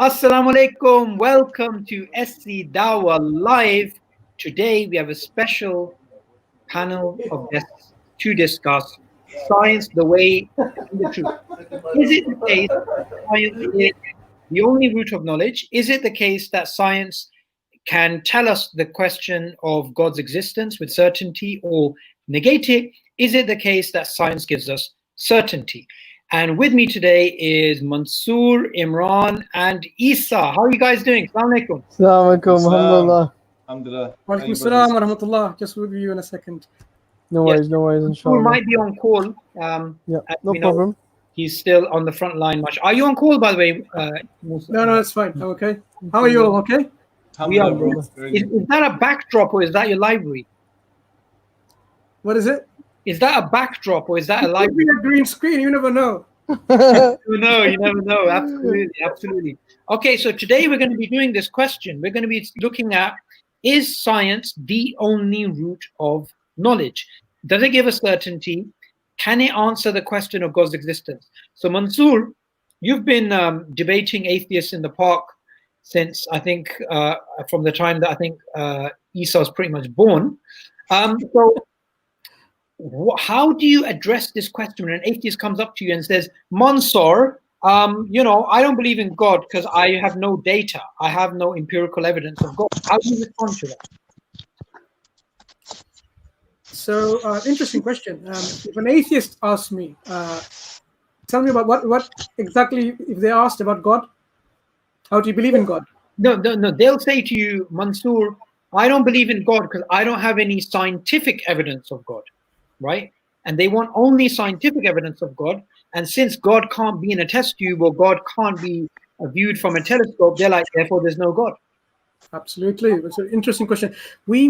Assalamu alaikum. Welcome to SCDawah Live. Today we have a special panel of guests to discuss science, the way, and the truth. Is it the case that science is the only root of knowledge? Is it the case that science can tell us the question of God's existence with certainty or negate it? Is it the case that science gives us certainty? And with me today is Mansoor, Imran, and Isa. How are you guys doing? Assalamu alaikum. Assalamu alaikum, alhamdulillah. Alhamdulillah. Walaikum assalam wa rahmatullah. Just with you in a second. No worries, Mansoor inshallah. might be on call. Yeah, as no we know, problem. he's still on the front line much. Are you on call, by the way? Musa? No, it's fine. I'm okay. How are you all? Okay? We are. Alhamdulillah, bro. Very good. Is that a backdrop or is that your library? What is it? Is that a backdrop or is that a It could library? be a green screen. You never know. You never know. Absolutely. Okay, so today we're going to be doing this question. We're going to be looking at, is science the only root of knowledge? Does it give us certainty? Can it answer the question of God's existence? So Mansoor, you've been debating atheists in the park since, I think, from the time that I think Isa was pretty much born. So how do you address this question when an atheist comes up to you and says, Mansoor, I don't believe in God because I have no data. I have no empirical evidence of God. How do you respond to that? So, interesting question. If an atheist asks me, tell me about what exactly, if they asked about God, how do you believe in God? No. They'll say to you, Mansoor, I don't believe in God because I don't have any scientific evidence of God, right? And they want only scientific evidence of God. And since God can't be in a test tube or God can't be viewed from a telescope, they're like, therefore, there's no God. Absolutely. It's an interesting question. We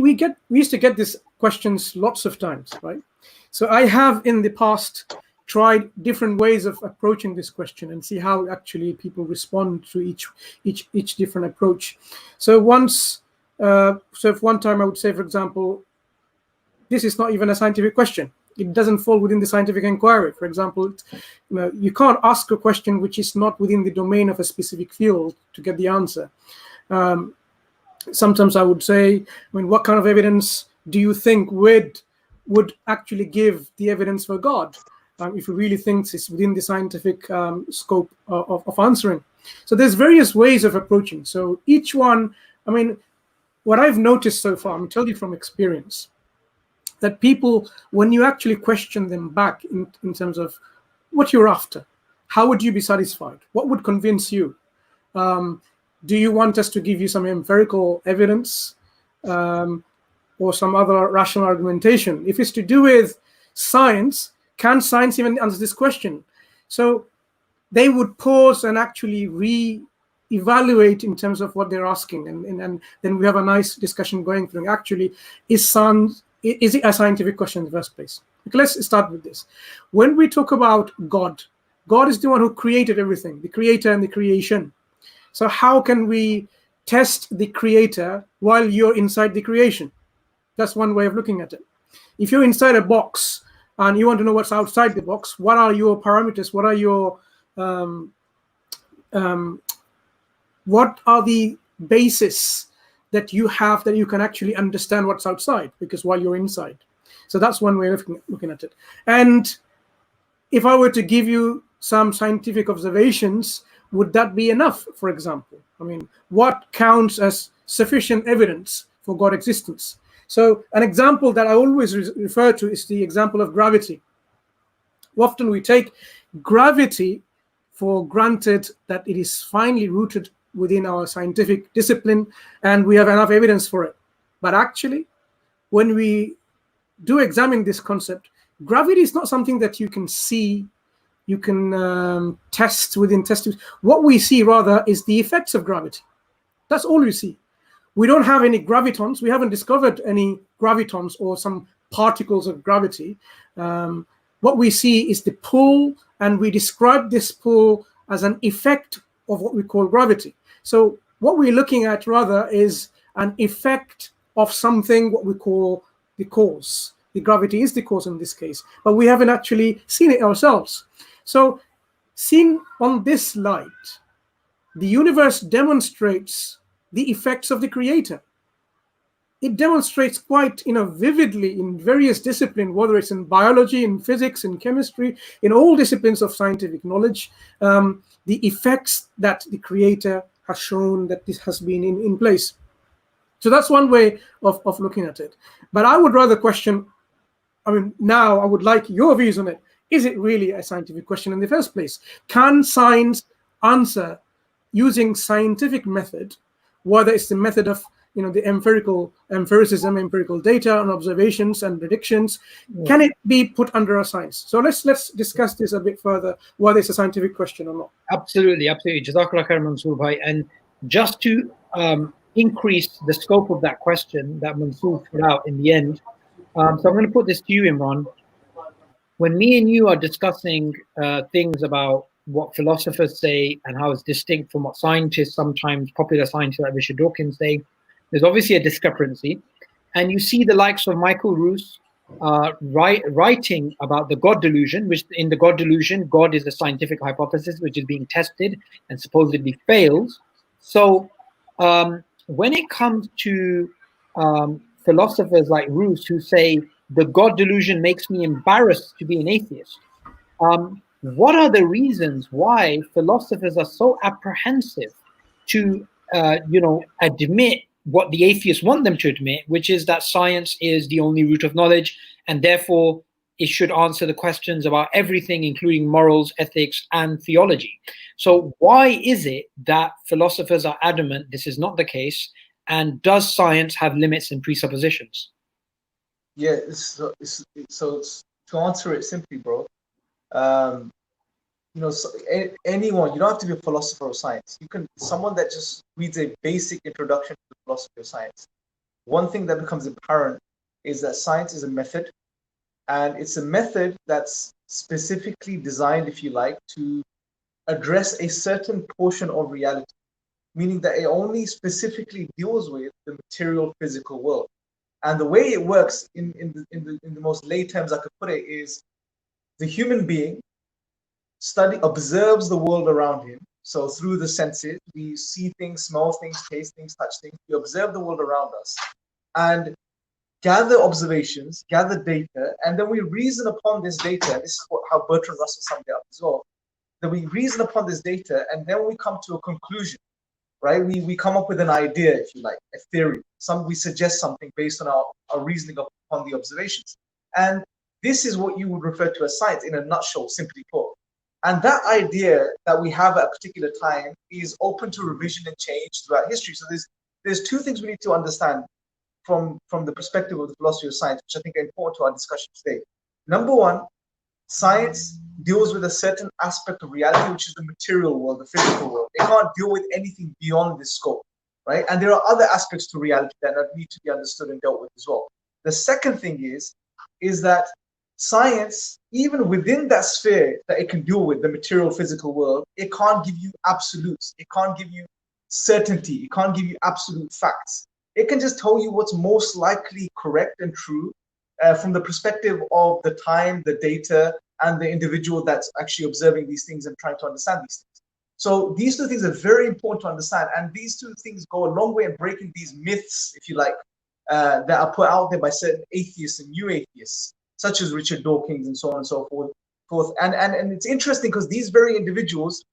used to get these questions lots of times, right? So I have in the past tried different ways of approaching this question and see how actually people respond to each different approach. So if one time I would say, for example, this is not even a scientific question. It doesn't fall within the scientific inquiry. For example, you can't ask a question which is not within the domain of a specific field to get the answer. Sometimes I would say, what kind of evidence do you think would actually give the evidence for God? If you really think it's within the scientific scope of answering. So there's various ways of approaching. So each one, what I've noticed so far, I'm telling you from experience, that people, when you actually question them back in terms of what you're after, how would you be satisfied? What would convince you? Do you want us to give you some empirical evidence or some other rational argumentation? If it's to do with science, can science even answer this question? So they would pause and actually re-evaluate in terms of what they're asking. And then we have a nice discussion going through. Actually, is it a scientific question in the first place? Okay, let's start with this. When we talk about God, God is the one who created everything, the creator and the creation. So how can we test the creator while you're inside the creation? That's one way of looking at it. If you're inside a box and you want to know what's outside the box, what are your parameters? What are your what are the basis that you have that you can actually understand what's outside? Because while you're inside. So that's one way of looking at it. And if I were to give you some scientific observations, would that be enough, for example? What counts as sufficient evidence for God's existence? So an example that I always refer to is the example of gravity. Often we take gravity for granted that it is finely rooted within our scientific discipline and we have enough evidence for it. But actually, when we do examine this concept, gravity is not something that you can see, you can test within test tubes. What we see rather is the effects of gravity. That's all we see. We don't have any gravitons. We haven't discovered any gravitons or some particles of gravity. What we see is the pull, and we describe this pull as an effect of what we call gravity. So what we're looking at rather is an effect of something, what we call the cause. The gravity is the cause in this case, but we haven't actually seen it ourselves. So seen on this light, the universe demonstrates the effects of the creator. It demonstrates quite vividly in various disciplines, whether it's in biology, in physics, in chemistry, in all disciplines of scientific knowledge, the effects that the creator has shown that this has been in place. So that's one way of looking at it. But I would rather question, now I would like your views on it. Is it really a scientific question in the first place? Can science answer using scientific method, whether it's the method of the empiricism, empirical data and observations and predictions, can it be put under a science? So let's discuss this a bit further, whether it's a scientific question or not. Absolutely. Jazakallah khair, Mansoor bhai. And just to increase the scope of that question that Mansoor put out in the end, so I'm going to put this to you, Imran. When me and you are discussing things about what philosophers say and how it's distinct from what scientists, sometimes popular scientists like Richard Dawkins say, there's obviously a discrepancy. And you see the likes of Michael Roos writing about the God delusion, which in the God delusion, God is a scientific hypothesis which is being tested and supposedly fails. So when it comes to philosophers like Roos who say the God delusion makes me embarrassed to be an atheist, what are the reasons why philosophers are so apprehensive to admit what the atheists want them to admit, which is that science is the only root of knowledge, and therefore it should answer the questions about everything, including morals, ethics, and theology. So why is it that philosophers are adamant this is not the case, and does science have limits and presuppositions? Yeah, so to answer it simply, bro, anyone, you don't have to be a philosopher of science. You can, someone that just reads a basic introduction to the philosophy of science. One thing that becomes apparent is that science is a method, and it's a method that's specifically designed, if you like, to address a certain portion of reality, meaning that it only specifically deals with the material physical world. And the way it works in the most lay terms I could put it is the human being observes the world around him. So through the senses, we see things, smell things, taste things, touch things. We observe the world around us and gather observations, gather data, and then we reason upon this data. This is how Bertrand Russell summed it up as well. That we reason upon this data, and then we come to a conclusion, right? We come up with an idea, if you like, a theory. We suggest something based on our reasoning upon the observations. And this is what you would refer to as science in a nutshell, simply put. And that idea that we have at a particular time is open to revision and change throughout history. So there's two things we need to understand from the perspective of the philosophy of science, which I think are important to our discussion today. Number one, science deals with a certain aspect of reality, which is the material world, the physical world. It can't deal with anything beyond this scope, right? And there are other aspects to reality that need to be understood and dealt with as well. The second thing is that science, even within that sphere that it can deal with, the material physical world, it can't give you absolutes. It can't give you certainty. It can't give you absolute facts. It can just tell you what's most likely correct and true from the perspective of the time, the data, and the individual that's actually observing these things and trying to understand these things. So these two things are very important to understand. And these two things go a long way in breaking these myths, if you like, that are put out there by certain atheists and new atheists, such as Richard Dawkins and so on and so forth. And it's interesting because these very individuals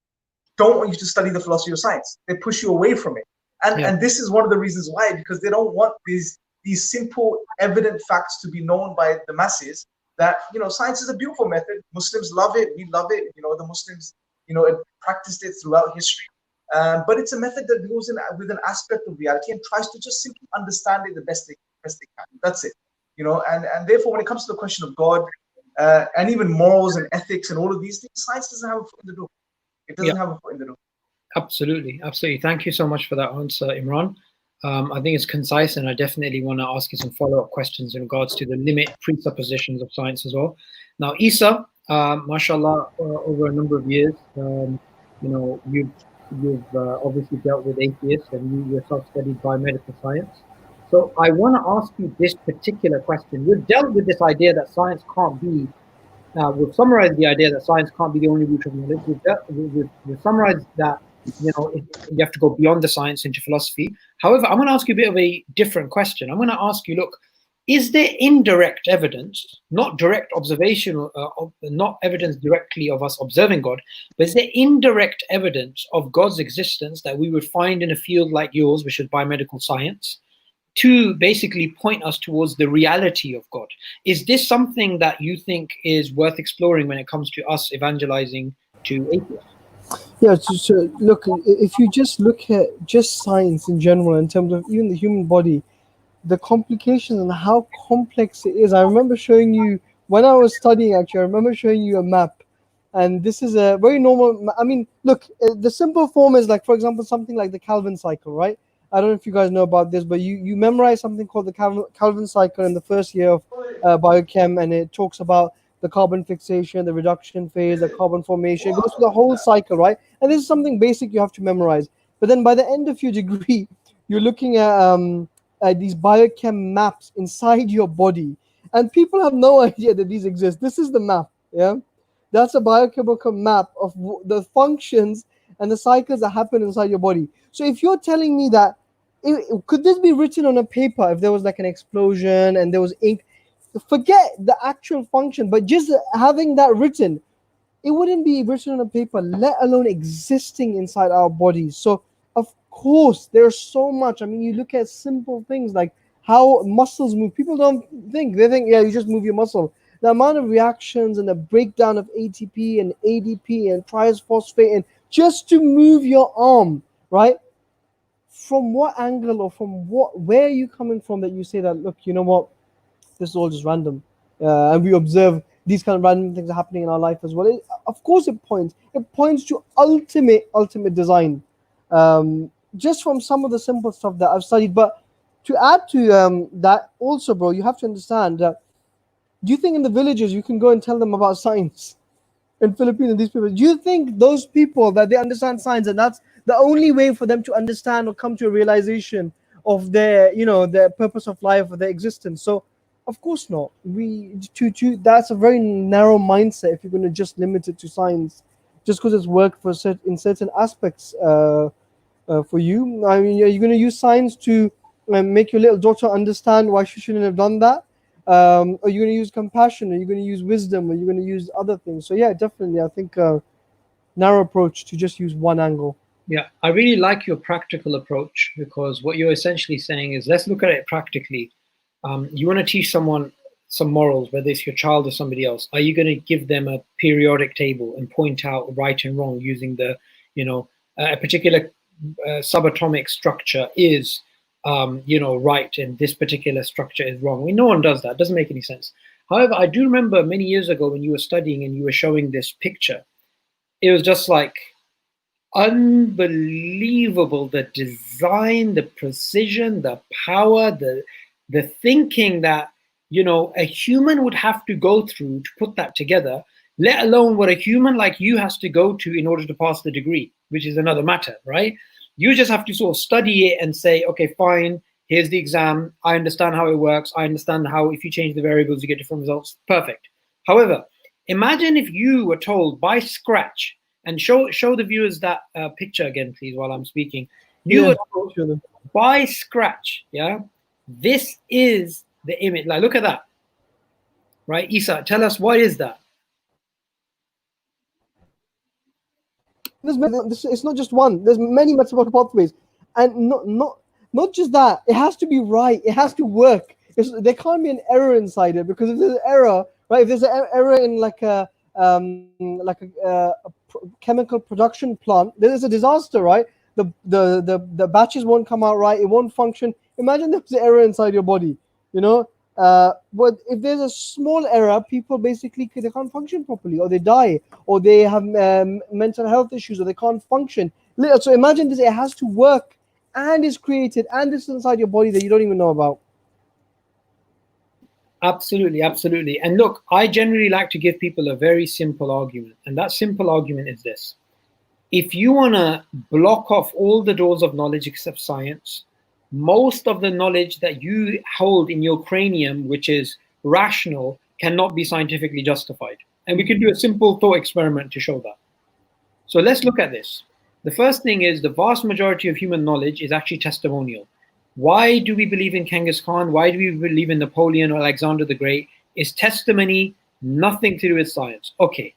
don't want you to study the philosophy of science. They push you away from it. And this is one of the reasons why, because they don't want these simple, evident facts to be known by the masses that, science is a beautiful method. Muslims love it. We love it. The Muslims, practiced it throughout history. But it's a method that deals with an aspect of reality and tries to just simply understand it the best they can. That's it. And therefore, when it comes to the question of God and even morals and ethics and all of these things, science doesn't have a foot in the door. It doesn't have a foot in the door. Absolutely. Thank you so much for that answer, Imran. I think it's concise, and I definitely want to ask you some follow-up questions in regards to the limit presuppositions of science as well. Now, Isa, mashallah, over a number of years, you've obviously dealt with atheists, and you yourself studied biomedical science. So I want to ask you this particular question. We've dealt with this idea that science can't be, we've summarized the idea that science can't be the only root of knowledge. We've summarized that you have to go beyond the science into philosophy. However, I'm going to ask you a bit of a different question. I'm going to ask you, look, is there indirect evidence, not direct observation, not evidence directly of us observing God, but is there indirect evidence of God's existence that we would find in a field like yours, which is biomedical science, to basically point us towards the reality of God? Is this something that you think is worth exploring when it comes to us evangelizing to atheists? Yeah, so look, if you just look at just science in general, in terms of even the human body, the complications and how complex it is. I remember showing you, when I was studying, actually, I remember showing you a map. And this is a very normal, I mean, look, the simple form is like, for example, something like the Calvin cycle, right? I don't know if you guys know about this, but you memorize something called the Calvin cycle in the first year of biochem, and it talks about the carbon fixation, the reduction phase, the carbon formation. It goes through the whole cycle, right? And this is something basic you have to memorize. But then by the end of your degree, you're looking at these biochem maps inside your body, and people have no idea that these exist. This is the map, yeah? That's a biochemical map of the functions and the cycles that happen inside your body. So if you're telling me that, could this be written on a paper if there was like an explosion and there was ink? Forget the actual function, but just having that written, it wouldn't be written on a paper, let alone existing inside our bodies. So of course there's so much. I mean, you look at simple things like how muscles move. People don't think, they think, yeah, you just move your muscle. The amount of reactions and the breakdown of ATP and ADP and triphosphate, and just to move your arm, right? From what angle, or from where are you coming from that you say that, look, you know what, this is all just random, and we observe these kind of random things are happening in our life as well. Of course it points to ultimate design, just from some of the simple stuff that I've studied. But to add to that also, bro, you have to understand that, do you think in the villages you can go and tell them about science in Philippines? These people, do you think those people that they understand science, and that's the only way for them to understand or come to a realization of their, their purpose of life or their existence? So of course not. That's a very narrow mindset if you're going to just limit it to science, just because it's worked in certain aspects for you. I mean, are you going to use science to make your little daughter understand why she shouldn't have done that? Are you going to use compassion? Are you going to use wisdom? Are you going to use other things? So yeah, definitely, I think narrow approach to just use one angle. Yeah, I really like your practical approach, because what you're essentially saying is, let's look at it practically. You want to teach someone some morals, whether it's your child or somebody else. Are you going to give them a periodic table and point out right and wrong using the, a particular subatomic structure is, right, and this particular structure is wrong? No one does that. It doesn't make any sense. However, I do remember many years ago when you were studying and you were showing this picture, it was just like unbelievable, the design, the precision, the power, the thinking that a human would have to go through to put that together, let alone what a human like you has to go to in order to pass the degree, which is another matter, right? You just have to sort of study it and say, okay, fine, here's the exam, I understand how it works, I understand how if you change the variables you get different results, perfect. However, imagine if you were told by scratch, and show the viewers that picture again, please, while I'm speaking. You were told by scratch, yeah, this is the image. Like, look at that, right? Isa, tell us, what is that? It's not just one. There's many metabolic pathways, and not just that. It has to be right. It has to work. There can't be an error inside it, because if there's an error, right? If there's an error in like a chemical production plant, there is a disaster, right? The batches won't come out right. It won't function. Imagine there's an error inside your body, but if there's a small error, people basically they can't function properly, or they die, or they have mental health issues, or they can't function. So imagine this, it has to work, and is created, and it's inside your body that you don't even know about. Absolutely, absolutely. And look, I generally like to give people a very simple argument, and that simple argument is this. If you want to block off all the doors of knowledge except science, most of the knowledge that you hold in your cranium, which is rational, cannot be scientifically justified. And we can do a simple thought experiment to show that. So let's look at this. The first thing is the vast majority of human knowledge is actually testimonial. Why do we believe in Genghis Khan? Why do we believe in Napoleon or Alexander the Great? It's testimony, nothing to do with science. Okay,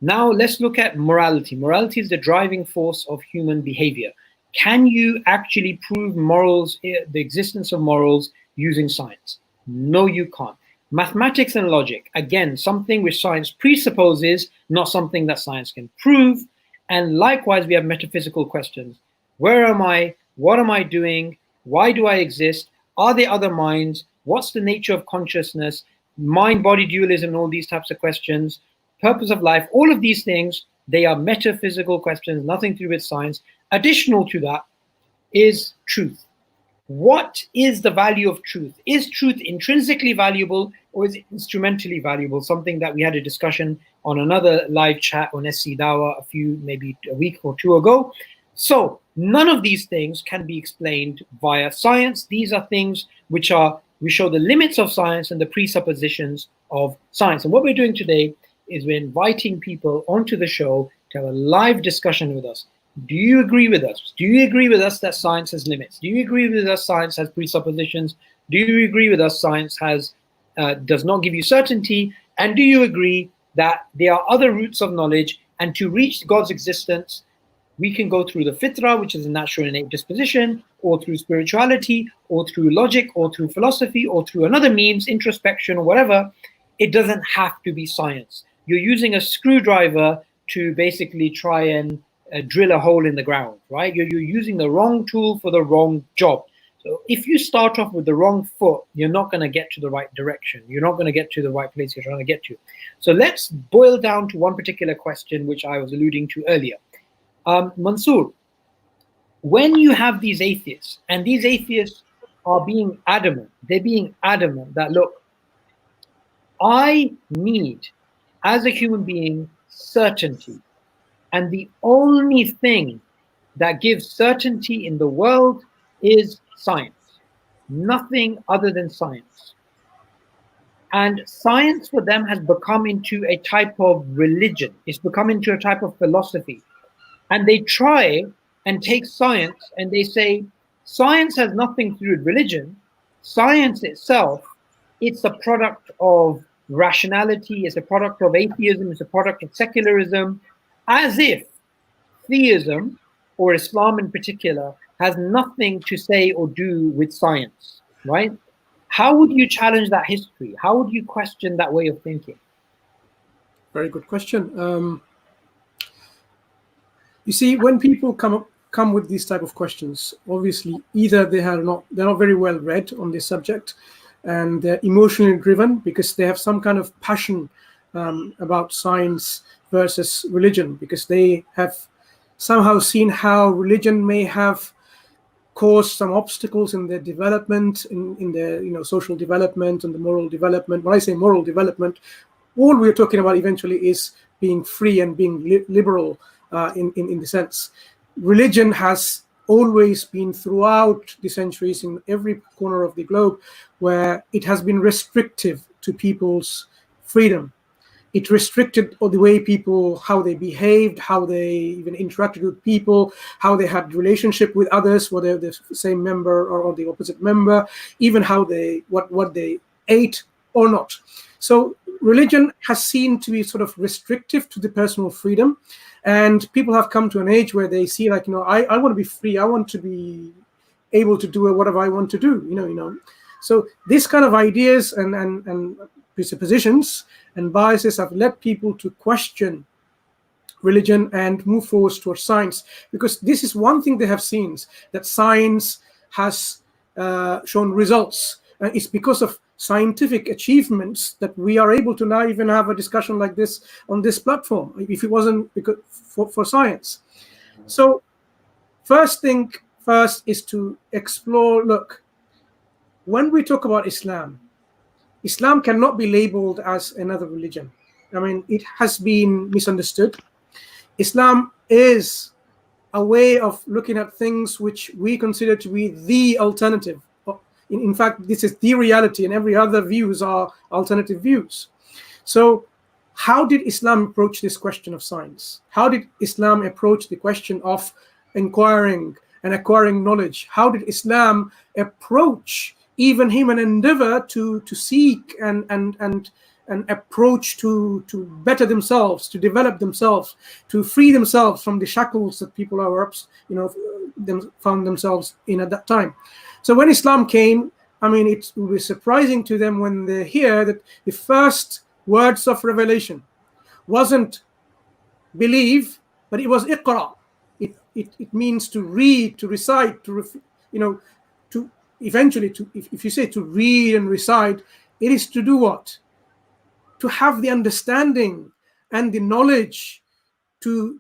now let's look at morality. Morality is the driving force of human behavior. Can you actually prove morals, the existence of morals, using science? No, you can't. Mathematics and logic, again, something which science presupposes, not something that science can prove. And likewise, we have metaphysical questions. Where am I? What am I doing? Why do I exist? Are there other minds? What's the nature of consciousness? Mind-body dualism and all these types of questions. Purpose of life, all of these things, they are metaphysical questions, nothing to do with science. Additional to that is truth. What is the value of truth? Is truth intrinsically valuable or is it instrumentally valuable? Something that we had a discussion on another live chat on SCDawah maybe a week or two ago. So none of these things can be explained via science. These are things we show the limits of science and the presuppositions of science. And what we're doing today is we're inviting people onto the show to have a live discussion with us. Do you agree with us? Do you agree with us that science has limits? Do you agree with us science has presuppositions? Do you agree with us science does not give you certainty? And do you agree that there are other routes of knowledge, and to reach God's existence, we can go through the fitrah, which is a natural innate disposition, or through spirituality, or through logic, or through philosophy, or through another means, introspection, or whatever. It doesn't have to be science. You're using a screwdriver to basically try and drill a hole in the ground, right? You're using the wrong tool for the wrong job. So if you start off with the wrong foot, you're not going to get to the right direction. You're not going to get to the right place you're trying to get to. So let's boil down to one particular question, which I was alluding to earlier. Mansoor, when you have these atheists, and these atheists are being adamant, they're being adamant that, look, I need, as a human being, certainty. And the only thing that gives certainty in the world is science. Nothing other than science. And science for them has become into a type of religion. It's become into a type of philosophy. And they try and take science and they say, science has nothing to do with religion. Science itself, it's a product of rationality, it's a product of atheism, it's a product of secularism, as if theism, or Islam in particular, has nothing to say or do with science, right? How would you challenge that history? How would you question that way of thinking? Very good question. You see, when people come with these type of questions, obviously either they're not very well read on this subject, and they're emotionally driven because they have some kind of passion about science versus religion, because they have somehow seen how religion may have caused some obstacles in their development, in their social development and the moral development. When I say moral development, all we're talking about eventually is being free and being liberal in the sense. Religion has always been throughout the centuries in every corner of the globe where it has been restrictive to people's freedom. It restricted the way people, how they behaved, how they even interacted with people, how they had relationship with others, whether the same member or the opposite member, even how what they ate or not. So religion has seen to be sort of restrictive to the personal freedom, and people have come to an age where they see, like, I want to be free. I want to be able to do whatever I want to do. So this kind of ideas and presuppositions and biases have led people to question religion and move forward towards science, because this is one thing they have seen, that science has shown results. And it's because of scientific achievements that we are able to now even have a discussion like this on this platform, if it wasn't because for science. So first thing first is to explore, look, when we talk about Islam cannot be labeled as another religion. I mean, it has been misunderstood. Islam is a way of looking at things which we consider to be the alternative. In fact, this is the reality, and every other views are alternative views. So how did Islam approach this question of science? How did Islam approach the question of inquiring and acquiring knowledge? How did Islam approach even human endeavor to seek and approach to better themselves, to develop themselves, to free themselves from the shackles that people are, found themselves in at that time? So when Islam came, I mean, it was surprising to them when they hear that the first words of revelation wasn't believe, but it was iqra. It means to read, to recite, to eventually if you say to read and recite, it is to do what? To have the understanding and the knowledge to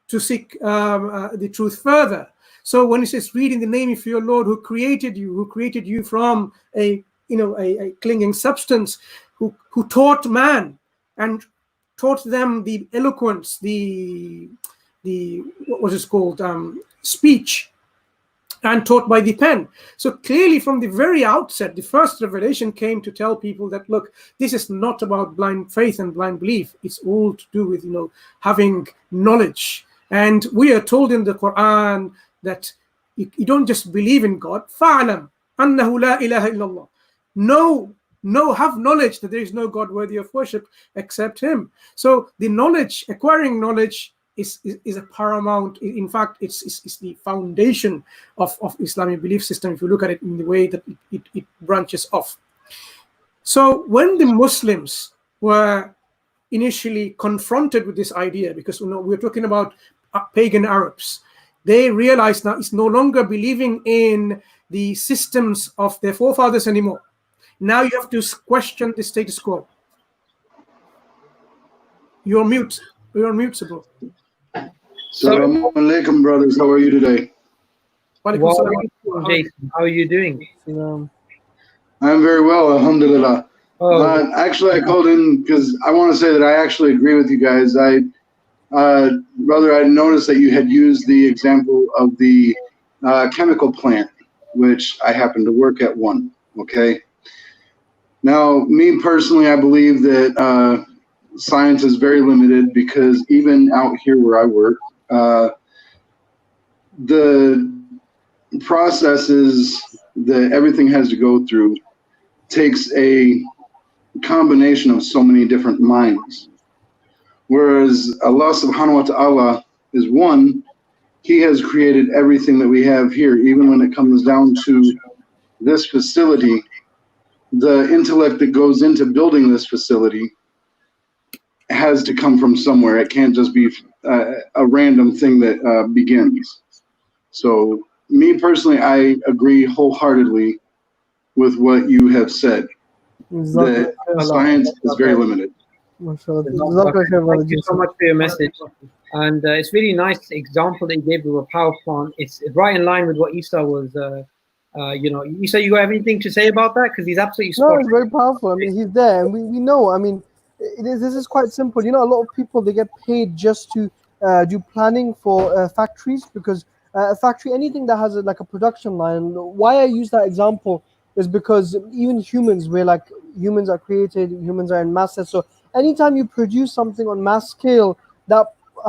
seek the truth further. So when it says read in the name of your Lord who created you from a clinging substance, who taught man and taught them the eloquence, the what was it called, speech, and taught by the pen. So clearly from the very outset, the first revelation came to tell people that, look, this is not about blind faith and blind belief. It's all to do with having knowledge. And we are told in the Quran that you don't just believe in God. فَعْلَمْ أَنَّهُ لَا إِلَهَ إِلَّا اللَّهِ. Have knowledge that there is no God worthy of worship except Him. So the knowledge, acquiring knowledge, is a paramount. In fact, it's the foundation of Islamic belief system, if you look at it in the way that it branches off. So when the Muslims were initially confronted with this idea, because we're talking about pagan Arabs, they realized now it's no longer believing in the systems of their forefathers anymore. Now you have to question the status quo. You're mute, bro. Assalamu alaikum, brothers. How are you today? Jason, how are you doing? I'm very well, alhamdulillah. Actually, I called in because I want to say that I actually agree with you guys. Brother, I noticed that you had used the example of the chemical plant, which I happen to work at one, okay? Now, me personally, I believe that science is very limited because even out here where I work, the processes that everything has to go through takes a combination of so many different minds. Whereas Allah subhanahu wa ta'ala is one, He has created everything that we have here. Even when it comes down to this facility, the intellect that goes into building this facility has to come from somewhere. It can't just be a random thing that begins. So me personally, I agree wholeheartedly with what you have said, that science is very limited. Thank you so much for your message. And it's really nice example that you gave of a power plant. It's right in line with what Isa was, Isa, you have anything to say about that? Because he's absolutely spot on. No, it's very powerful. I mean, he's there, and we know. I mean, this is quite simple. A lot of people, they get paid just to do planning for factories, because a factory, anything that has like a production line. Why I use that example is because even humans, humans are created, humans are in masses. So anytime you produce something on mass scale,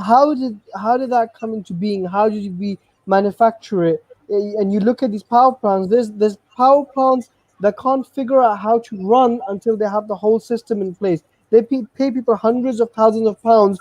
how did that come into being? How did we manufacture it? And you look at these power plants. There's power plants that can't figure out how to run until they have the whole system in place. They pay people hundreds of thousands of pounds.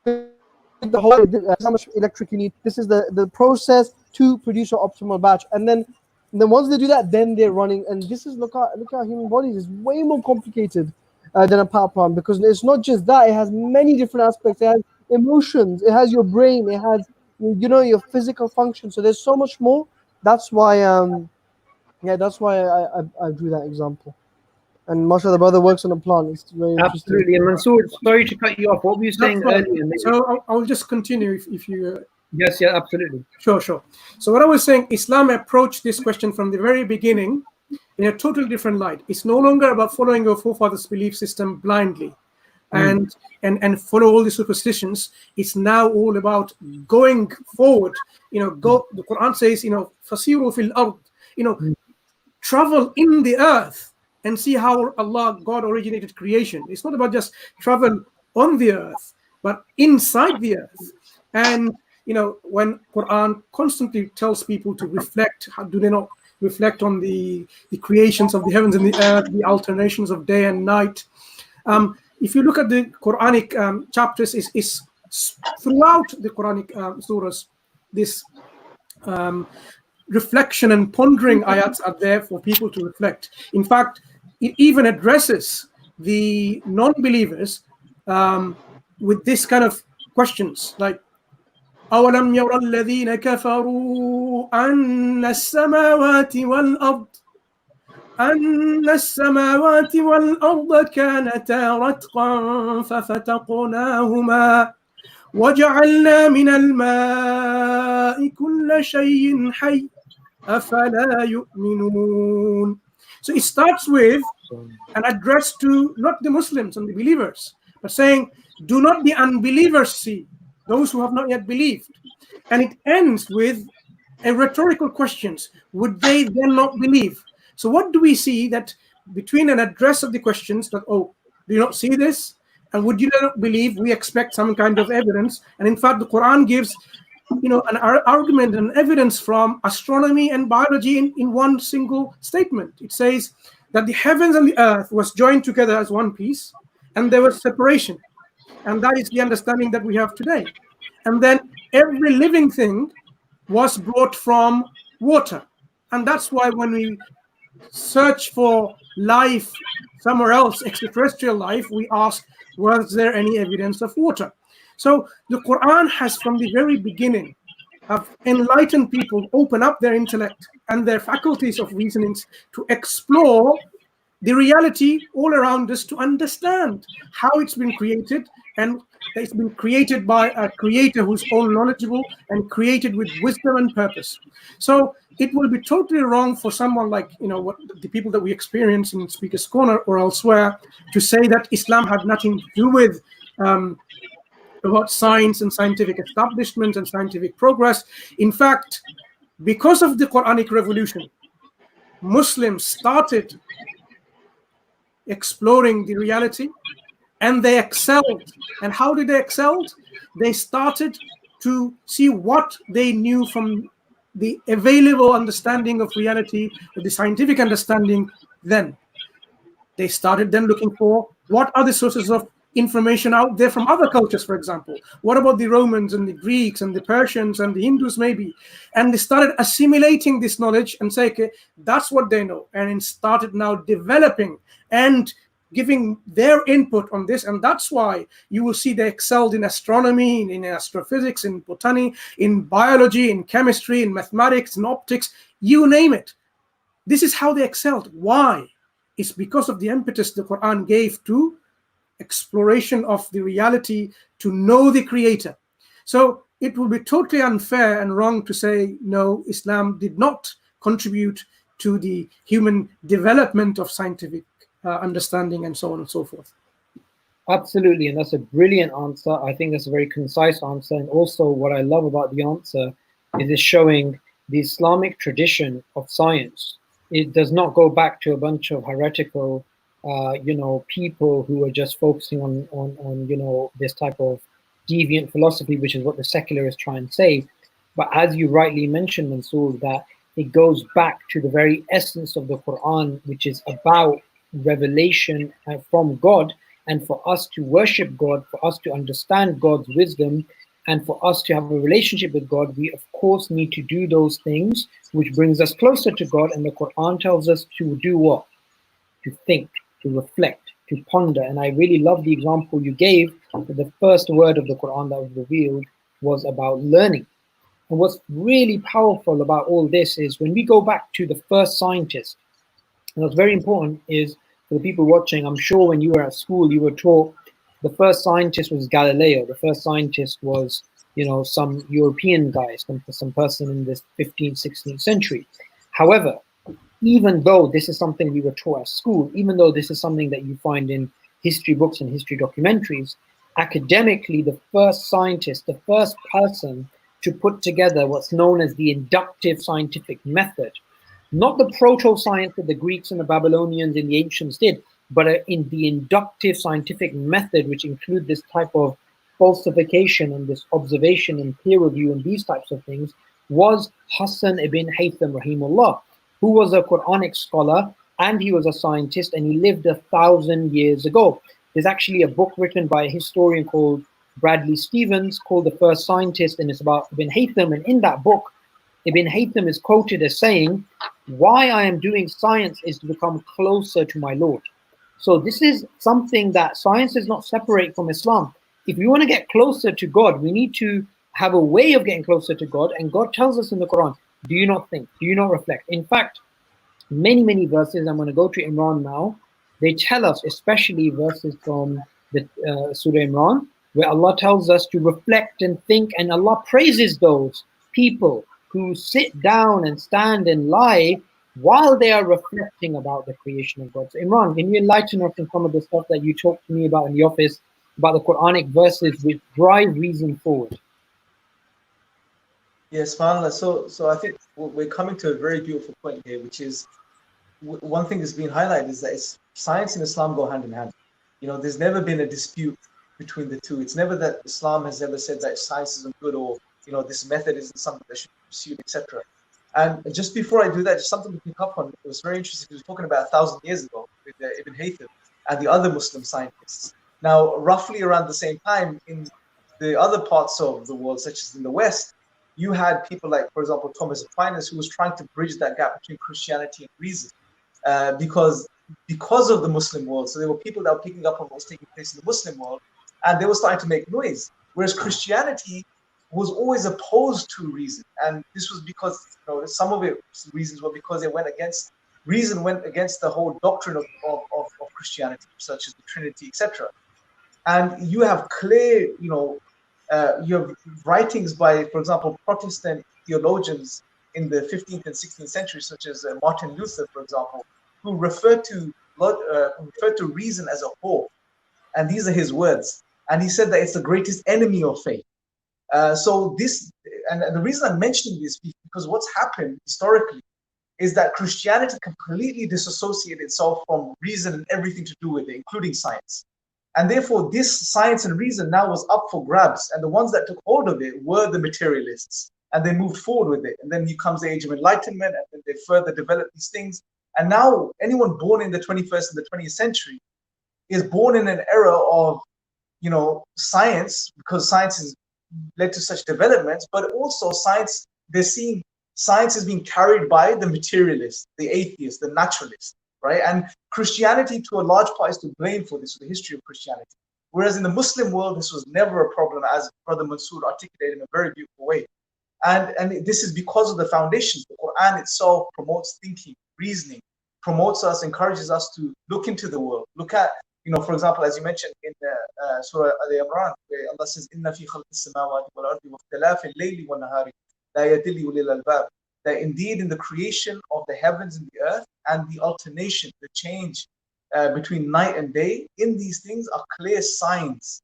The whole how much electric you need. This is the process to produce an optimal batch, and then once they do that, then they're running. And this is look at human bodies is way more complicated than a power plant, because it's not just that. It has many different aspects. It has emotions. It has your brain. It has your physical function. So there's so much more. That's why I drew that example. And mashallah, the brother works on a plant. It's very absolutely. And Mansoor, sorry to cut you off. What were you saying earlier? So I'll just continue if you. Yes, yeah, absolutely. Sure. So what I was saying, Islam approached this question from the very beginning in a totally different light. It's no longer about following your forefathers' belief system blindly and follow all the superstitions. It's now all about going forward. The Quran says, fasiru fil ard, travel in the earth and see how God originated creation. It's not about just travel on the earth but inside the earth. And when Quran constantly tells people to reflect, how do they not reflect on the creations of the heavens and the earth, the alternations of day and night? If you look at the Quranic chapters, is throughout the Quranic surahs, this reflection and pondering ayats are there for people to reflect. In fact, it even addresses the non-believers with this kind of questions, like أَوَلَمْ يَرَ الَّذِينَ كَفَرُوا أَنَّ السَّمَاوَاتِ وَالْأَرْضَ كَانَتَا رَتْقًا فَفَتَقْنَاهُمَا وَجَعَلْنَا مِنَ الْمَاءِ كُلَّ شَيْءٍ حَيٍّ أَفَلَا يُؤْمِنُونَ. So it starts with an address to not the Muslims and the believers, but saying, do not the unbelievers see, those who have not yet believed? And it ends with a rhetorical questions. Would they then not believe? So what do we see that between an address of the questions that, oh, do you not see this? And would you not believe? We expect some kind of evidence. And in fact, the Quran gives an argument and evidence from astronomy and biology in one single statement. It says that the heavens and the earth was joined together as one piece, and there was separation. And that is the understanding that we have today. And then every living thing was brought from water. And that's why when we search for life somewhere else, extraterrestrial life, we ask, was there any evidence of water? So the Quran has, from the very beginning, have enlightened people, open up their intellect and their faculties of reasonings to explore the reality all around us, to understand how it's been created, and it's been created by a creator who's all knowledgeable and created with wisdom and purpose. So it will be totally wrong for someone like what the people that we experience in Speaker's Corner or elsewhere to say that Islam had nothing to do with about science and scientific establishment and scientific progress. In fact, because of the Quranic revolution, Muslims started exploring the reality, and they excelled. And how did they excel? They started to see what they knew from the available understanding of reality, the scientific understanding. Then they started then looking for what are the sources of information out there from other cultures, for example. What about the Romans and the Greeks and the Persians and the Hindus maybe? And they started assimilating this knowledge and say, okay, that's what they know. And it started now developing and giving their input on this. And that's why you will see they excelled in astronomy, in astrophysics, in botany, in biology, in chemistry, in mathematics, in optics, you name it. This is how they excelled. Why? It's because of the impetus the Quran gave to exploration of the reality, to know the creator. So it will be totally unfair and wrong to say, no, Islam did not contribute to the human development of scientific understanding and so on and so forth. Absolutely, and that's a brilliant answer. I think that's a very concise answer. And also what I love about the answer is it's showing the Islamic tradition of science. It does not go back to a bunch of heretical people who are just focusing on this type of deviant philosophy, which is what the secularists try and say. But as you rightly mentioned, Mansoor, that it goes back to the very essence of the Quran, which is about revelation from God, and for us to worship God, for us to understand God's wisdom, and for us to have a relationship with God, we of course need to do those things which brings us closer to God. And the Quran tells us to do what? To think, to reflect, to ponder. And I really love the example you gave, that the first word of the Quran that was revealed was about learning. And what's really powerful about all this is when we go back to the first scientist, and what's very important is for the people watching, I'm sure when you were at school, you were taught the first scientist was Galileo. The first scientist was, some European guy, some person in the 15th, 16th century. However, even though this is something we were taught at school, even though this is something that you find in history books and history documentaries, academically, the first scientist, the first person to put together what's known as the inductive scientific method, not the proto-science that the Greeks and the Babylonians and the ancients did, but in the inductive scientific method, which include this type of falsification and this observation and peer review and these types of things was Hassan ibn Haytham rahimullah, who was a Quranic scholar and he was a scientist, and he lived 1,000 years ago. There's actually a book written by a historian called Bradley Stevens called The First Scientist, and it's about Ibn Haytham. And in that book, Ibn Haytham is quoted as saying, "Why I am doing science is to become closer to my Lord." So this is something that science is not separate from Islam. If we want to get closer to God, we need to have a way of getting closer to God. And God tells us in the Quran, do you not think? Do you not reflect? In fact, many verses, I'm going to go to Imran now, they tell us, especially verses from the Surah Imran, where Allah tells us to reflect and think, and Allah praises those people who sit down and stand and lie while they are reflecting about the creation of God. So Imran, can you enlighten us on some of the stuff that you talked to me about in the office, about the Quranic verses which drive reason forward? Yes, subhanAllah. So I think we're coming to a very beautiful point here, which is one thing that's being highlighted is that science and Islam go hand in hand. You know, there's never been a dispute between the two. It's never that Islam has ever said that science isn't good, or you know, this method isn't something that should be pursued, etc. And just before I do that, just something to pick up on. It was very interesting. He was talking about 1,000 years ago with Ibn Haytham and the other Muslim scientists. Now, roughly around the same time, in the other parts of the world, such as in the West, you had people like, for example, Thomas Aquinas, who was trying to bridge that gap between Christianity and reason, because of the Muslim world. So there were people that were picking up on what was taking place in the Muslim world, and they were starting to make noise. Whereas Christianity was always opposed to reason, and this was because, you know, some of its reasons were because it went against the whole doctrine of Christianity, such as the Trinity, etc. And you have clear, you have writings by, for example, Protestant theologians in the 15th and 16th century, such as Martin Luther, for example, who referred to reason as a whore, and these are his words. And he said that it's the greatest enemy of faith. So this, and the reason I'm mentioning this is because what's happened historically is that Christianity completely disassociated itself from reason and everything to do with it, including science. And therefore, this science and reason now was up for grabs. And the ones that took hold of it were the materialists. And they moved forward with it. And then comes the Age of Enlightenment, and then they further developed these things. And now anyone born in the 21st and the 20th century is born in an era of, science, because science has led to such developments, but also science, they're seeing science is being carried by the materialists, the atheists, the naturalists, right? And Christianity, to a large part, is to blame for this, for the history of Christianity. Whereas in the Muslim world, this was never a problem, as Brother Mansour articulated in a very beautiful way. And this is because of the foundations. The Quran itself promotes thinking, reasoning, promotes us, encourages us to look into the world. Look at, for example, as you mentioned in Surah Al-Imran, where Allah says, "Inna fi khalqis samawati wal ardi wa ikhtilafil layli wan nahari la yadillu ulil albab." That indeed in the creation of the heavens and the earth and the alternation, the change between night and day, in these things are clear signs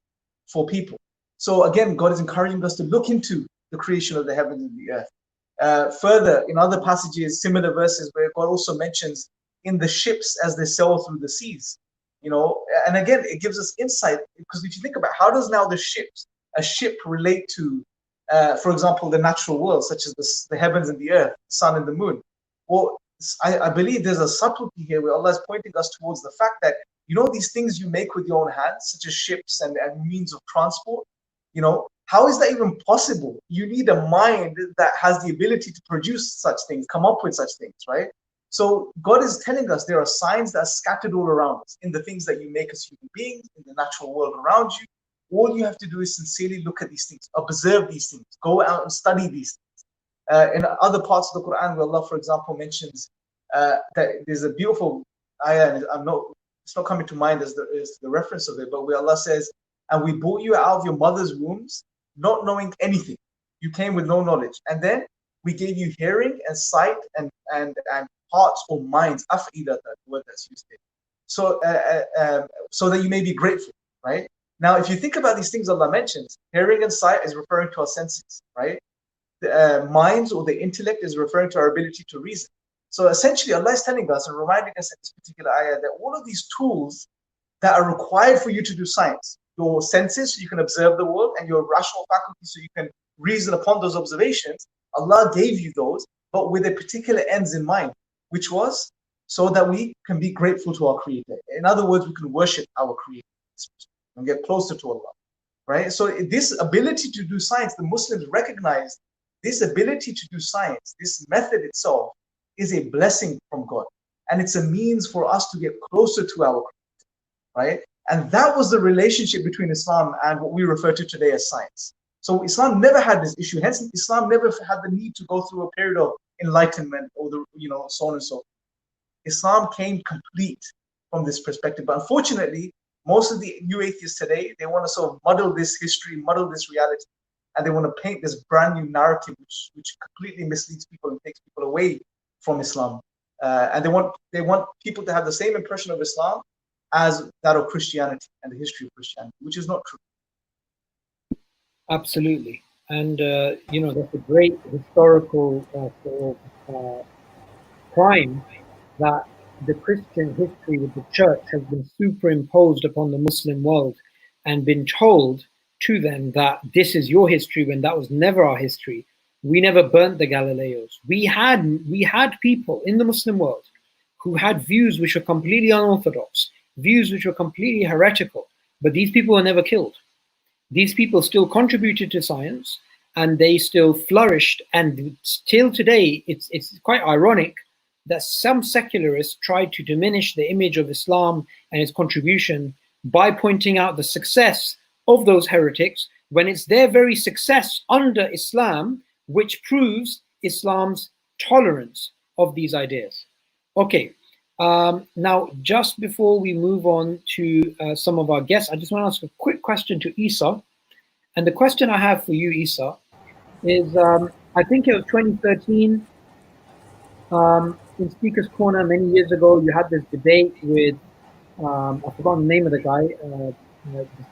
for people. So again, God is encouraging us to look into the creation of the heavens and the earth. Further, in other passages, similar verses where God also mentions in the ships as they sail through the seas, and again, it gives us insight, because if you think about how does now a ship relate to, for example, the natural world, such as the heavens and the earth, the sun and the moon. Well, I believe there's a subtlety here where Allah is pointing us towards the fact that, these things you make with your own hands, such as ships and means of transport, how is that even possible? You need a mind that has the ability to produce such things, come up with such things, right? So God is telling us there are signs that are scattered all around us in the things that you make as human beings, in the natural world around you. All you have to do is sincerely look at these things, observe these things, go out and study these things. In other parts of the Quran, where Allah, for example, mentions that there's a beautiful ayah, and it's not coming to mind as the reference of it, but where Allah says, "And we brought you out of your mother's wombs, not knowing anything. You came with no knowledge. And then we gave you hearing and sight and hearts or minds," af'idata, the word that's used here. So that you may be grateful, right? Now, if you think about these things Allah mentions, hearing and sight is referring to our senses, right? The minds or the intellect is referring to our ability to reason. So essentially, Allah is telling us and reminding us in this particular ayah that all of these tools that are required for you to do science, your senses so you can observe the world, and your rational faculty so you can reason upon those observations. Allah gave you those, but with a particular ends in mind, which was so that we can be grateful to our Creator. In other words, we can worship our Creator and get closer to Allah, right? So this ability to do science, the Muslims recognize this ability to do science, this method itself is a blessing from God. And it's a means for us to get closer to our Creator, right? And that was the relationship between Islam and what we refer to today as science. So Islam never had this issue. Hence, Islam never had the need to go through a period of enlightenment or so on and so forth. Islam came complete from this perspective. But unfortunately, most of the new atheists today, they want to sort of muddle this history, muddle this reality, and they want to paint this brand new narrative which completely misleads people and takes people away from Islam. And they want people to have the same impression of Islam as that of Christianity and the history of Christianity, which is not true. Absolutely. And, that's a great historical crime that the Christian history with the church has been superimposed upon the Muslim world and been told to them that this is your history when that was never our history. We never burnt the Galileos. We had people in the Muslim world who had views which were completely unorthodox, views which were completely heretical, but these people were never killed. These people still contributed to science and they still flourished. And till today, it's quite ironic that some secularists try to diminish the image of Islam and its contribution by pointing out the success of those heretics when it's their very success under Islam which proves Islam's tolerance of these ideas. Okay, now just before we move on to some of our guests, I just want to ask a quick question to Isa. And the question I have for you, Isa, is I think it was 2013, in Speaker's Corner many years ago, you had this debate with, I forgot the name of the guy,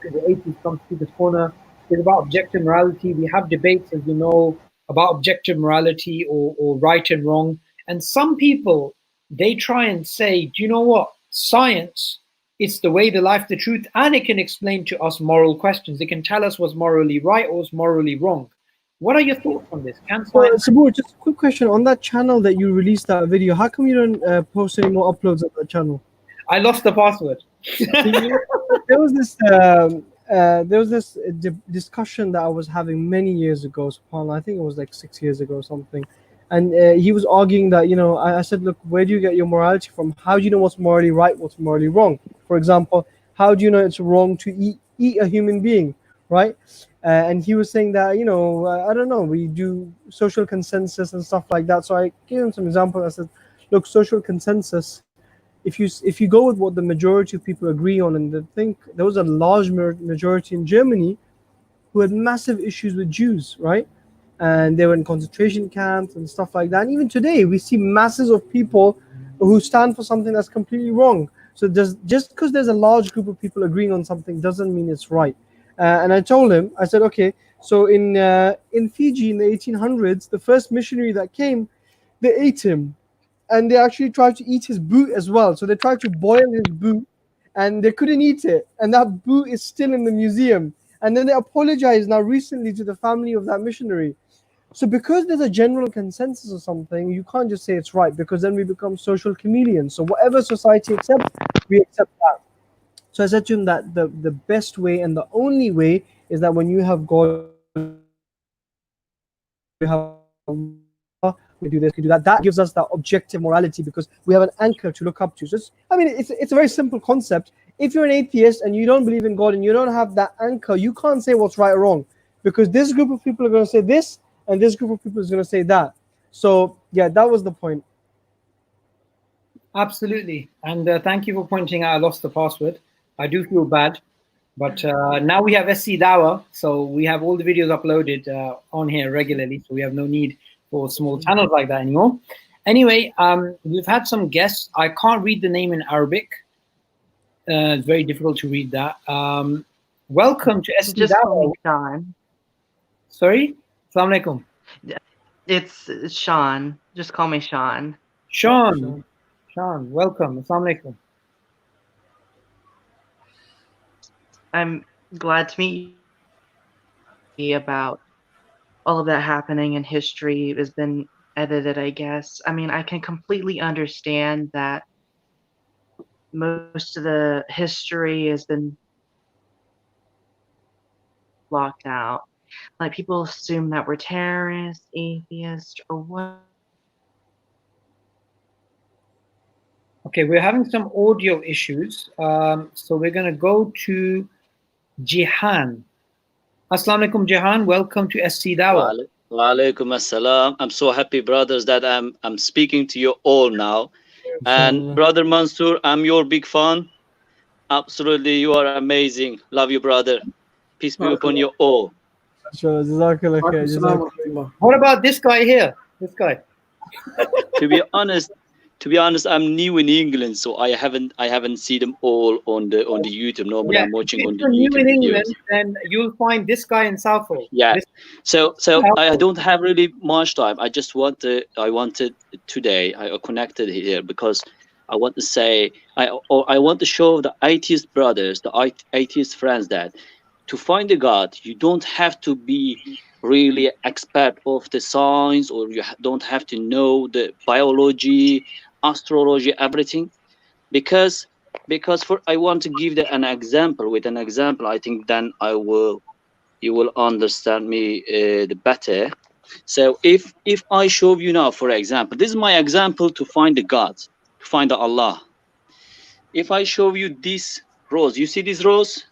the atheist from Speaker's Corner. It's about objective morality. We have debates, as you know, about objective morality or right and wrong. And some people, they try and say, do you know what? Science, it's the way, the life, the truth, and it can explain to us moral questions. It can tell us what's morally right or what's morally wrong. What are your thoughts on this? Can science... Sabur, just a quick question. On that channel that you released that video, how come you don't post any more uploads on that channel? I lost the password. There was this discussion that I was having many years ago. I think it was like 6 years ago or something. And he was arguing that, I said, look, where do you get your morality from? How do you know what's morally right, what's morally wrong? For example, how do you know it's wrong to eat a human being, right? And he was saying that, I don't know, we do social consensus and stuff like that. So I gave him some examples. I said, look, social consensus, if you go with what the majority of people agree on, and I think there was a large majority in Germany who had massive issues with Jews, right? And they were in concentration camps and stuff like that. And even today, we see masses of people who stand for something that's completely wrong. So just because there's a large group of people agreeing on something doesn't mean it's right. And I told him, I said, okay, so in Fiji in the 1800s, the first missionary that came, they ate him. And they actually tried to eat his boot as well. So they tried to boil his boot and they couldn't eat it. And that boot is still in the museum. And then they apologized now recently to the family of that missionary. So because there's a general consensus or something, you can't just say it's right, because then we become social chameleons. So whatever society accepts, we accept that. So I said to him that the best way and the only way is that when you have God, we have we do this, we do that. That gives us that objective morality because we have an anchor to look up to. So it's a very simple concept. If you're an atheist and you don't believe in God and you don't have that anchor, you can't say what's right or wrong, because this group of people are going to say this and this group of people is going to say that. So yeah, that was the point. Absolutely. And thank you for pointing out I lost the password. I do feel bad, but now we have SCDawah, so we have all the videos uploaded on here regularly, so we have no need for small channels like that anymore. Anyway, we've had some guests. I can't read the name in Arabic. It's very difficult to read that. Welcome to SCDawah. Just call me Sean. Sorry? Assalamu alaikum. It's Sean. Just call me Sean. Sean, welcome. Assalamu alaikum. Glad to meet you. About all of that happening in history has been edited, I guess. I mean, I can completely understand that most of the history has been blocked out. Like, people assume that we're terrorists, atheists, or what. Okay, we're having some audio issues. So we're going to go to Jihan. Assalamu alaikum, Jihan. Welcome to SCDawah. Wa alaikum assalam. I'm so happy, brothers, that I'm speaking to you all now. And brother Mansour, I'm your big fan. Absolutely, you are amazing. Love you, brother. Peace be upon you all. Sure, Jazakallah khair, Assalamu Jazakallah. alaikum. What about this guy here? This guy. To be honest, I'm new in England, so I haven't seen them all on the YouTube. Normally, I'm watching on If the you're new YouTube in videos. England, then you'll find this guy in Southall. Yeah. This- So I don't have really much time. I wanted today. I connected here because I want to say I want to show the atheist brothers, the atheist friends, that to find a God, you don't have to be really expert of the science, or you don't have to know the biology, astrology, everything, because I want to give an example. With an example, I think then you will understand me the better. So if I show you now, for example, this is my example to find the God, to find the Allah. If I show you this rose, you see this rose?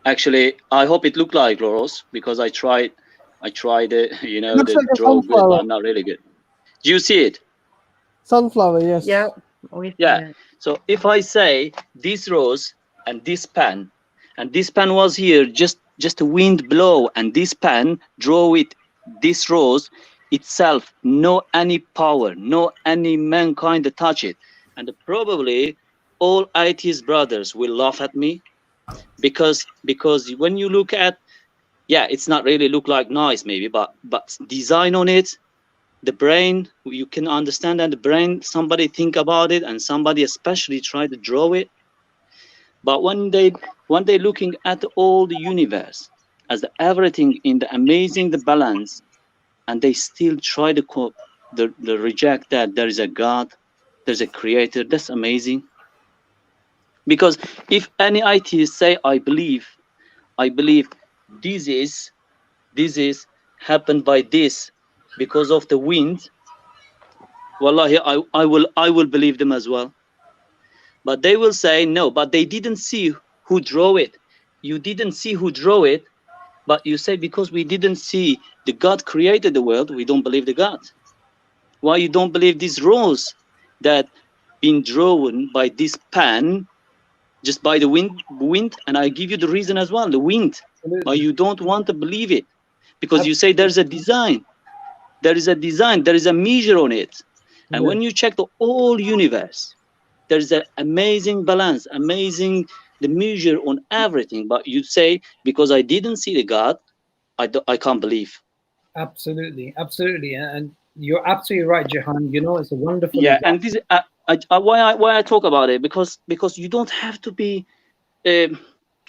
Actually, I hope it looked like rose because I tried you know, Looks the like a draw good, but sunflower. I'm not really good. Do you see it? Sunflower, yes. Yeah, we see Yeah. it. So if I say this rose and this pen was here, just a wind blow, and this pen draw it, this rose itself, no any power, no any mankind to touch it, and probably all atheist brothers will laugh at me, because when you look at, yeah, it's not really look like nice maybe, but design on it, the brain, you can understand that the brain, somebody think about it, and somebody especially try to draw it. But when they looking at all the universe as everything in the amazing, the balance, and they still try to reject that there is a God, there's a creator, that's amazing. Because if any atheist say, I believe this is happened by this because of the wind, wallahi, I will believe them as well. But they will say no, but they didn't see who drew it. You didn't see who drew it, but you say because we didn't see the God created the world, we don't believe the God. Why you don't believe this rose that been drawn by this pen, just by the wind? And I give you the reason as well, the wind. But you don't want to believe it because you say there's a design. There is a design, there is a measure on it. And when you check the whole universe, there's an amazing balance, amazing the measure on everything. But you say, because I didn't see the God, I can't believe. Absolutely, absolutely, and you're absolutely right, Jahan. You know, it's a wonderful. Yeah, example. and this why I talk about it, because you don't have to be a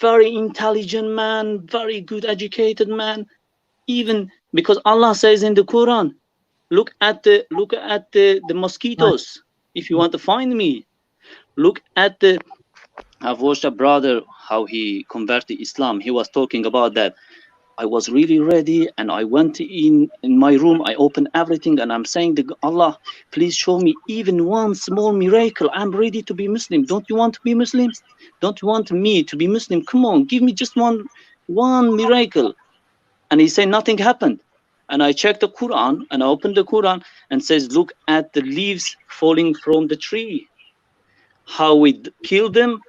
very intelligent man, very good educated man, even because Allah says in the Quran, look at the mosquitoes. If you want to find me, look at the. I've watched a brother how he converted Islam. He was talking about that. I was really ready, and I went in my room. I opened everything, and I'm saying to Allah, please show me even one small miracle. I'm ready to be Muslim. Don't you want to be Muslim? Don't you want me to be Muslim? Come on, give me just one miracle. And he said nothing happened. And I checked the Quran, and I opened the Quran and says, look at the leaves falling from the tree. How we kill them,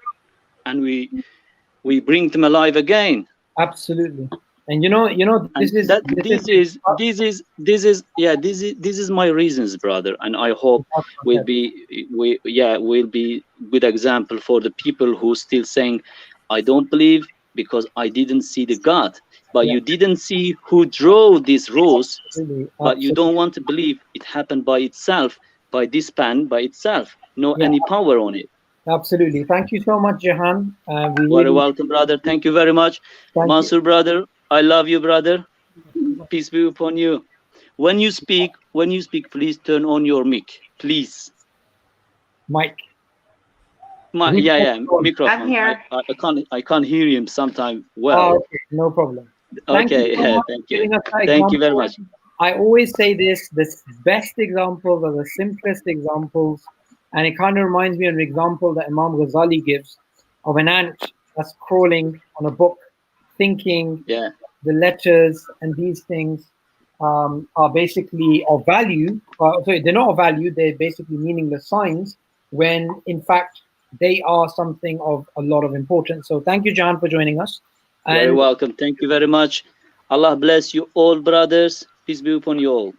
and we bring them alive again. Absolutely. And you know, this is my reasons, brother, and I hope we'll be good example for the people who still saying, I don't believe because I didn't see the God. But you didn't see who drew this rose, but you don't want to believe it happened by itself, by this pen by itself, no any power on it. Absolutely. Thank you so much, Jahan. We Very really welcome, brother. Thank you very much. thank you. Mansur, brother, I love you, brother. Peace be upon you. When you speak, please turn on your mic, please. Mike. Yeah, I'm microphone. here. I can't hear him sometime well. Okay, no problem. Thank you Okay, so much thank for you. giving us that Thank you very example. much. I always say this: the best examples are the simplest examples, and it kind of reminds me of an example that Imam Ghazali gives of an ant that's crawling on a book, thinking Yeah, the letters and these things are basically of value. Sorry, they're not of value. They're basically meaningless signs, when in fact they are something of a lot of importance. So thank you, John, for joining us. very And welcome. Thank you very much. Allah bless you all, brothers. Peace be upon you all.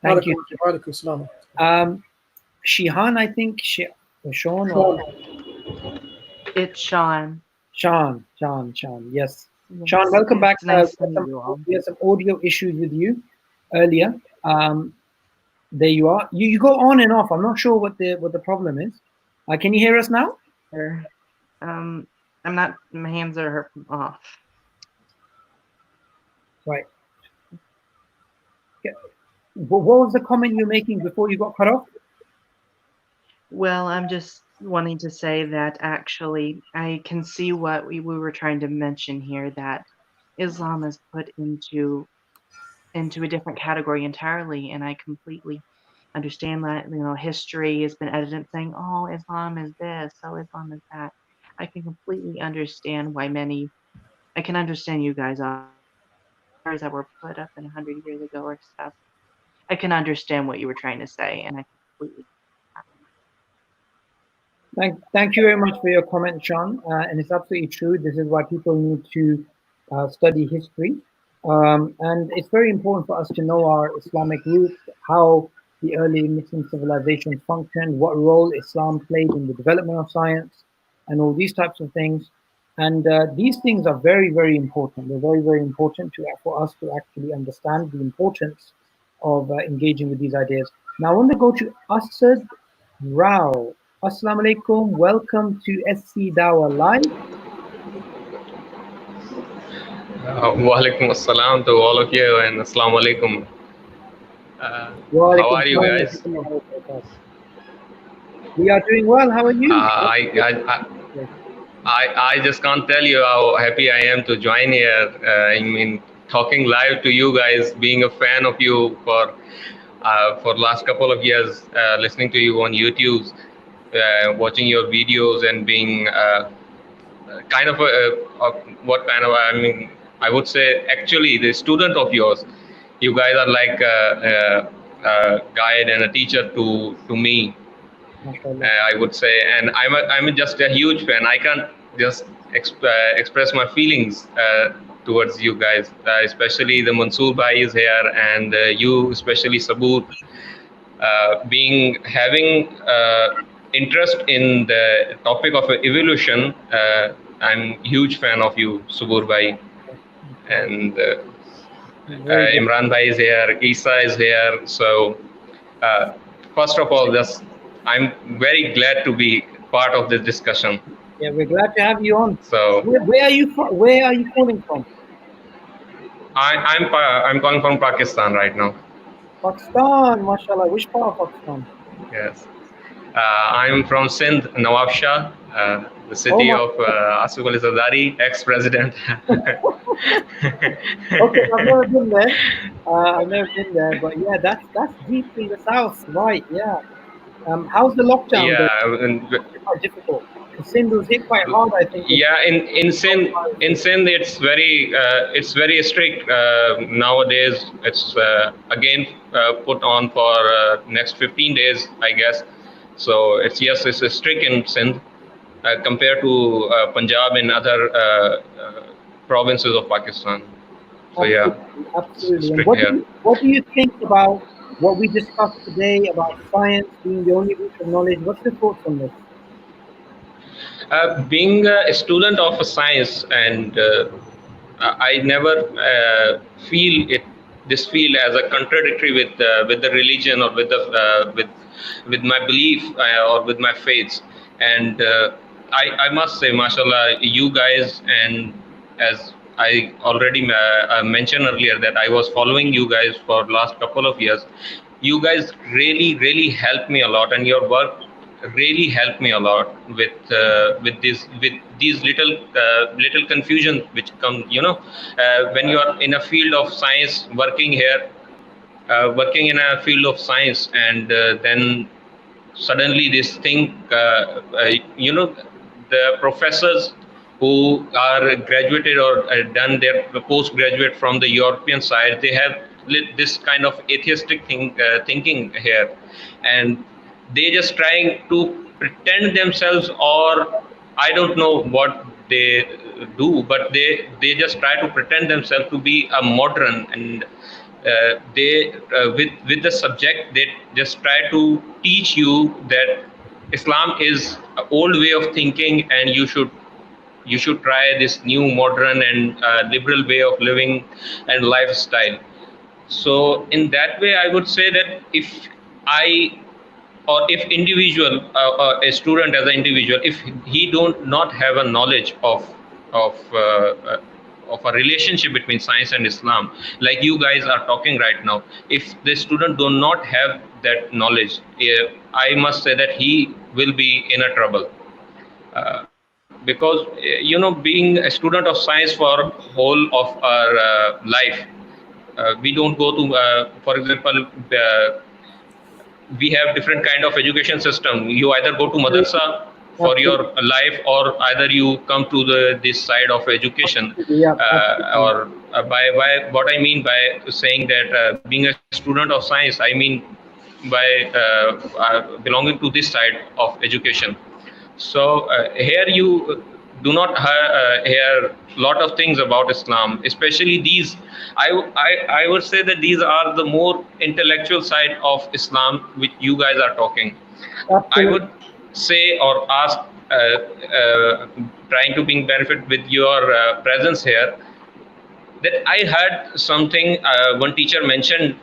thank you. Walaikum assalam. Shihan, I think, Sean Sean. or It's Sean. Sean. Yes. Yes, Sean, welcome back. It's nice to meet you all. We had some audio issues with you earlier. There you are. You go on and off. I'm not sure what the problem is. Can you hear us now? Sure. I'm not. My hands are off. Right. Okay. What was the comment you were making before you got cut off? Well, I'm just wanting to say that actually I can see what we were trying to mention here, that Islam is put into a different category entirely, and I completely understand that. History has been edited saying, oh, Islam is this, oh, Islam is that. I can completely understand why I can understand you guys that were put up in 100 years ago or stuff. I can understand what you were trying to say, and I completely. Thank you very much for your comment, Sean. And it's absolutely true. This is why people need to study history. And it's very important for us to know our Islamic roots, how the early Muslim civilizations functioned, what role Islam played in the development of science, and all these types of things. And these things are very, very important. They're very, very important for us to actually understand the importance of engaging with these ideas. Now, I want to go to Asad Rao. Assalamu alaikum. Welcome to SCDawah Live. Walaikum assalam to all of you, and assalamu alaikum. How are you guys? We are doing well. How are you? I just can't tell you how happy I am to join here. I mean, talking live to you guys, being a fan of you for last couple of years, listening to you on YouTube, watching your videos, and being kind of I would say actually the student of yours. You guys are like a guide and a teacher to me. I would say, and I'm just a huge fan. I can't just express my feelings towards you guys, especially the Mansoor Bhai is here, and you, especially Sabur, having interest in the topic of evolution. I'm a huge fan of you, Sabur Bhai, and Imran Bhai is here, Isa is here. So first of all, I'm very glad to be part of this discussion. Yeah, we're glad to have you on. So where are you from? Where are you calling from? I'm calling from Pakistan right now. Pakistan, mashallah. Which part of Pakistan? Yes, I'm from Sindh, Nawab Shah, the city of Asif Ali Zardari, ex-president. Okay, I've never been there. But yeah, that's deep in the south, right? Yeah. How's the lockdown? Yeah, quite difficult. Sindh was hit quite hard, I think. Yeah, in Sindh it's very strict nowadays. It's again put on for next 15 days, I guess. So it's strict in Sindh compared to Punjab and other provinces of Pakistan. So absolutely. And what do you think about what we discussed today about science being the only root of knowledge? What's your thoughts on this? Being a student of science, and I never feel this field as a contradictory with the religion or with my belief or with my faiths. And I must say, mashallah, you guys, and as I already mentioned earlier that I was following you guys for last couple of years. You guys really helped me a lot, and your work really helped me a lot with these little confusion which come, when you are in a field of science, working here, working in a field of science, and then suddenly this thing, the professors who are graduated or done their postgraduate from the European side, they have this kind of atheistic thinking here, and they just trying to pretend themselves, or I don't know what they do, but they just try to pretend themselves to be a modern, and they with the subject they just try to teach you that Islam is an old way of thinking, and you should try this new modern and liberal way of living and lifestyle. So in that way, I would say that if I, or if individual, a student as an individual, if he don't not have a knowledge of a relationship between science and Islam, like you guys are talking right now, if the student do not have that knowledge, I must say that he will be in a trouble. Because being a student of science for whole of our life, we don't go to, for example, we have different kind of education system. You either go to madrasa for your life, or either you come to this side of education. Or by what I mean by saying that being a student of science, I mean by belonging to this side of education. So here you do not hear a lot of things about Islam, especially these. I would say that these are the more intellectual side of Islam which you guys are talking. I would say or ask, trying to bring benefit with your presence here, that I heard something one teacher mentioned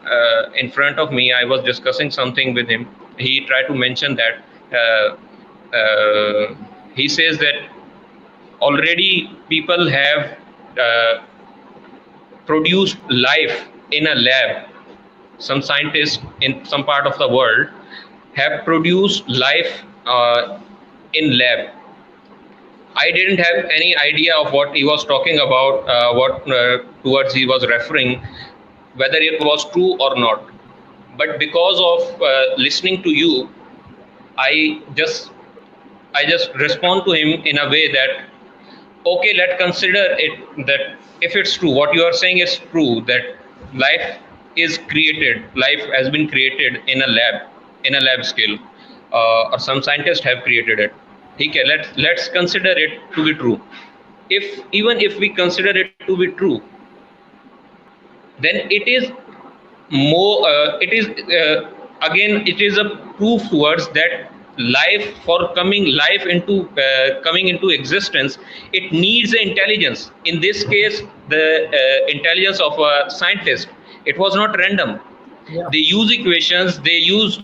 in front of me. I was discussing something with him. He tried to mention that he says that already people have produced life in a lab. Some scientists in some part of the world have produced life in lab. I didn't have any idea of what he was talking about, what towards he was referring, whether it was true or not. But because of listening to you, I just respond to him in a way that, okay, let's consider it, that if it's true, what you are saying is true, that life is created, life has been created in a lab scale, or some scientists have created it. Okay, let's consider it to be true. Even if we consider it to be true, then it is more. It is again. It is a proof towards that life, for coming into existence, it needs intelligence. In this case, the intelligence of a scientist. It was not random. Yeah. They use equations. They use.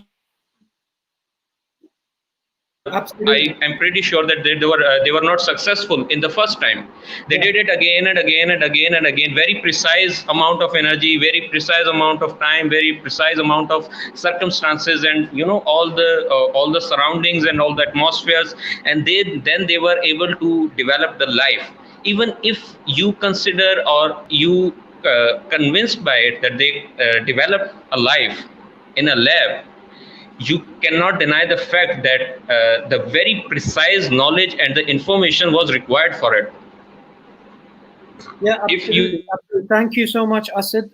Absolutely. I am pretty sure that they were not successful in the first time. They did it again and again and again and again. Very precise amount of energy, very precise amount of time, very precise amount of circumstances, and all the surroundings and all the atmospheres. And then they were able to develop the life. Even if you consider or you convinced by it that they developed a life in a lab, you cannot deny the fact that the very precise knowledge and the information was required for it. Yeah, absolutely. Thank you so much, Asad.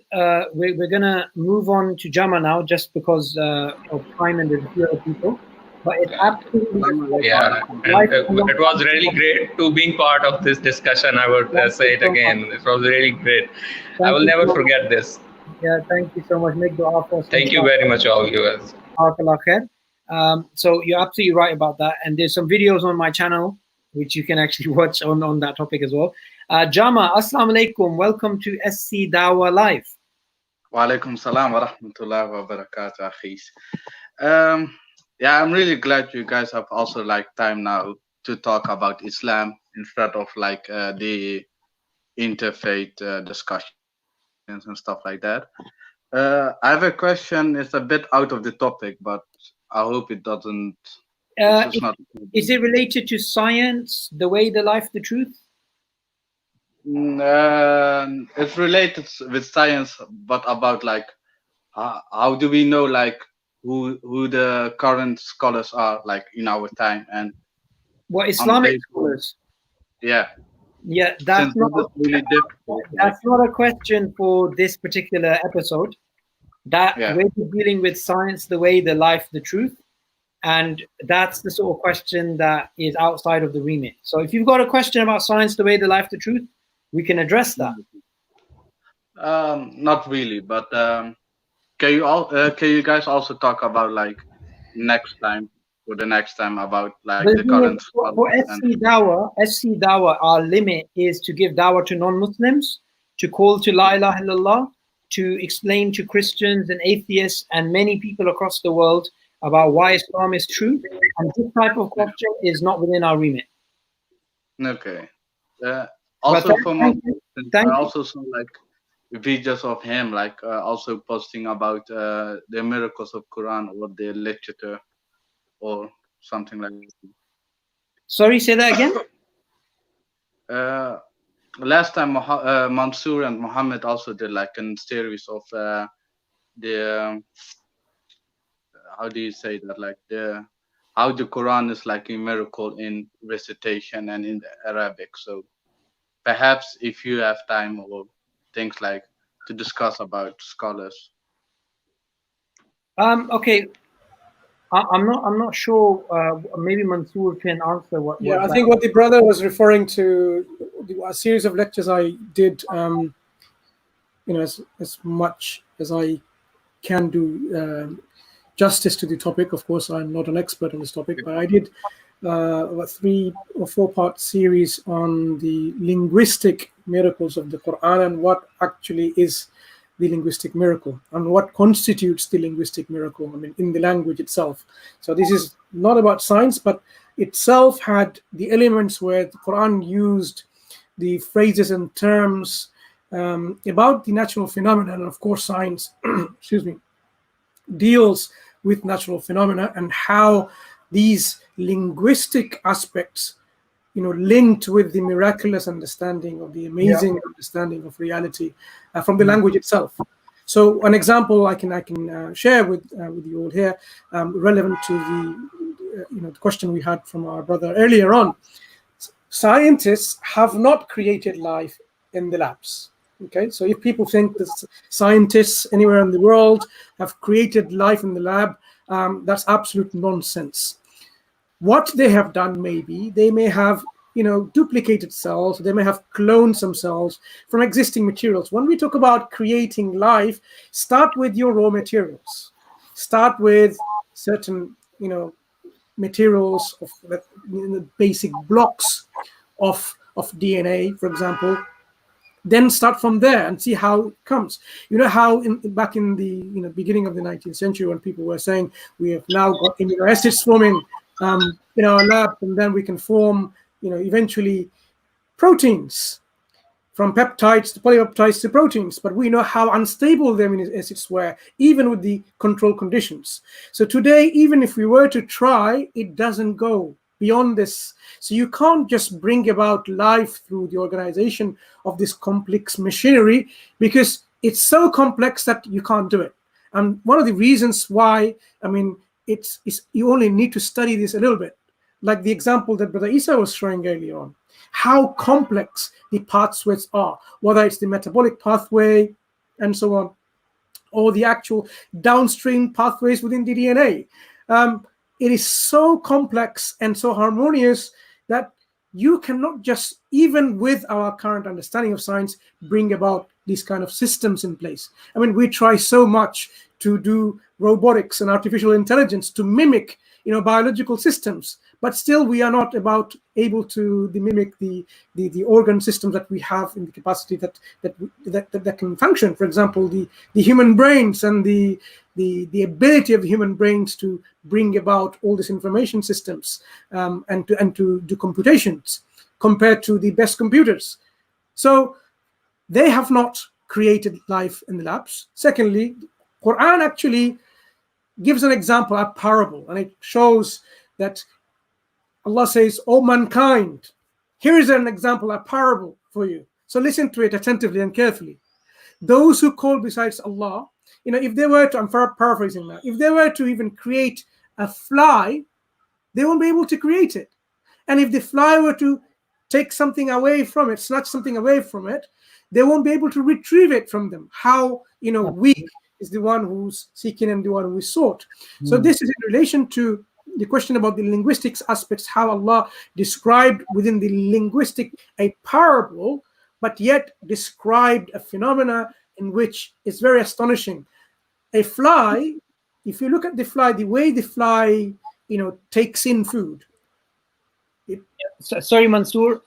We're going to move on to Jama now, just because of time and there's a few other people. But it's absolutely... Yeah, and it was really great to be part of this discussion. I would say it again. It was really great. I will never forget this. Yeah, thank you so much. Make dua for us. Thank you very much, all viewers. So you're absolutely right about that, and there's some videos on my channel which you can actually watch on that topic as well. Jama, assalamu alaikum, welcome to SCDawah Live. Wa alaikum salam wa rahmatullahi wa barakatuh, akhis. Yeah, I'm really glad you guys have also like time now to talk about Islam instead of like the interfaith discussions and stuff like that. I have a question. It's a bit out of the topic, but I hope it doesn't. It's just not. Is it related to science, the way, the life, the truth? It's related with science, but about like how do we know like who the current scholars are like in our time and what Islamic based- scholars? yeah. Yeah, that's Since that not is really difficult. that's not a question for this particular episode. That Yeah. we're dealing with science, the way, the life, the truth, and that's the sort of question that is outside of the remit. So if you've got a question about science, the way, the life, the truth, we can address that. Not really, but can you guys also talk about like next time for the next time about like But the current for SCDawah, our limit is to give dawah to non-Muslims, to call to La ilaha illallah, to explain to Christians and atheists and many people across the world about why Islam is true. And this type of question is not within our remit. Okay. Also for thank I you. also saw like videos of him like also posting about the miracles of Quran or the literature or something like that. Sorry, say that again. Last time Mansour and Muhammad also did like a series of the how do you say that, like how the Quran is like a miracle in recitation and in Arabic. So perhaps if you have time or things like to discuss about scholars. Okay. I'm not sure. Maybe Mansoor can answer what. Yeah, I think what the brother was referring to, a series of lectures I did, as much as I can do justice to the topic. Of course, I'm not an expert on this topic, but I did a 3 or 4 part series on the linguistic miracles of the Quran and what actually is the linguistic miracle and what constitutes the linguistic miracle, I mean, in the language itself. So this is not about science, but itself had the elements where the Quran used the phrases and terms about the natural phenomena, and of course science excuse me, deals with natural phenomena and how these linguistic aspects linked with the miraculous understanding of the amazing understanding of reality from the language itself. So an example I can share with you all here, relevant to the question we had from our brother earlier on. Scientists have not created life in the labs. Okay, so if people think that scientists anywhere in the world have created life in the lab, that's absolute nonsense. What they have done, maybe they may have duplicated cells, they may have cloned some cells from existing materials. When we talk about creating life, start with your raw materials, start with certain materials of basic blocks of DNA, for example. Then start from there and see how it comes. You know how back in the beginning of the 19th century, when people were saying we have now got amino acids forming in our lab, and then we can form eventually proteins, from peptides to polypeptides to proteins. But we know how unstable the amino acids were, even with the control conditions. So today, even if we were to try, it doesn't go beyond this. So you can't just bring about life through the organization of this complex machinery, because it's so complex that you can't do it. And one of the reasons why, it's you only need to study this a little bit, like the example that Brother Isa was showing earlier on, how complex the pathways are, whether it's the metabolic pathway and so on, or the actual downstream pathways within the DNA. It is so complex and so harmonious that you cannot just, even with our current understanding of science, bring about these kind of systems in place. We try so much to do robotics and artificial intelligence to mimic biological systems, but still we are not able to mimic the organ systems that we have in the capacity that can function. For example, the human brains and the the ability of human brains to bring about all these information systems and to do computations compared to the best computers. So they have not created life in the labs. Secondly, Quran actually gives an example, a parable, and it shows that Allah says, "O mankind, here is an example, a parable for you. So listen to it attentively and carefully. Those who call besides Allah," if they were to, I'm paraphrasing now, if they were to even create a fly, they won't be able to create it. And if the fly were to take something away from it, snatch something away from it, they won't be able to retrieve it from them. How, weak is the one who's seeking and the one who is sought. So this is in relation to the question about the linguistics aspects, how Allah described within the linguistic a parable, but yet described a phenomena in which it's very astonishing. A fly, if you look at the fly, the way the fly, takes in food. Sorry, Mansoor,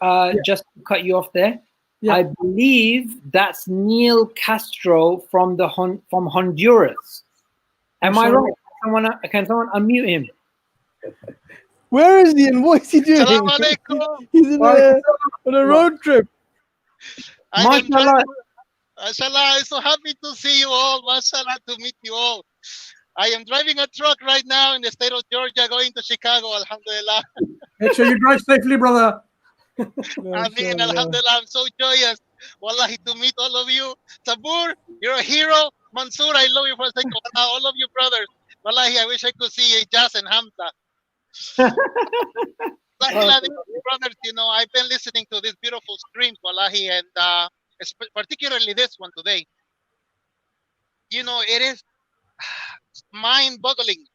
just to cut you off there. Yeah. I believe that's Neil Castro from Honduras. Am I wrong? Can someone unmute him? Where is he and what is he doing? Assalamu alaikum. He's on a road trip. MashaAllah. Mashallah, I'm so happy to see you all. Mashallah, to meet you all. I am driving a truck right now in the state of Georgia going to Chicago, alhamdulillah. Make sure you drive safely, brother. I mean, alhamdulillah, I'm so joyous. Wallahi, to meet all of you. Sabur, you're a hero. Mansoor, I love you for a second. All of you brothers. Wallahi, I wish I could see Ijaz and Hamza. Brothers, I've been listening to these beautiful streams, wallahi, and particularly this one today. It is mind-boggling.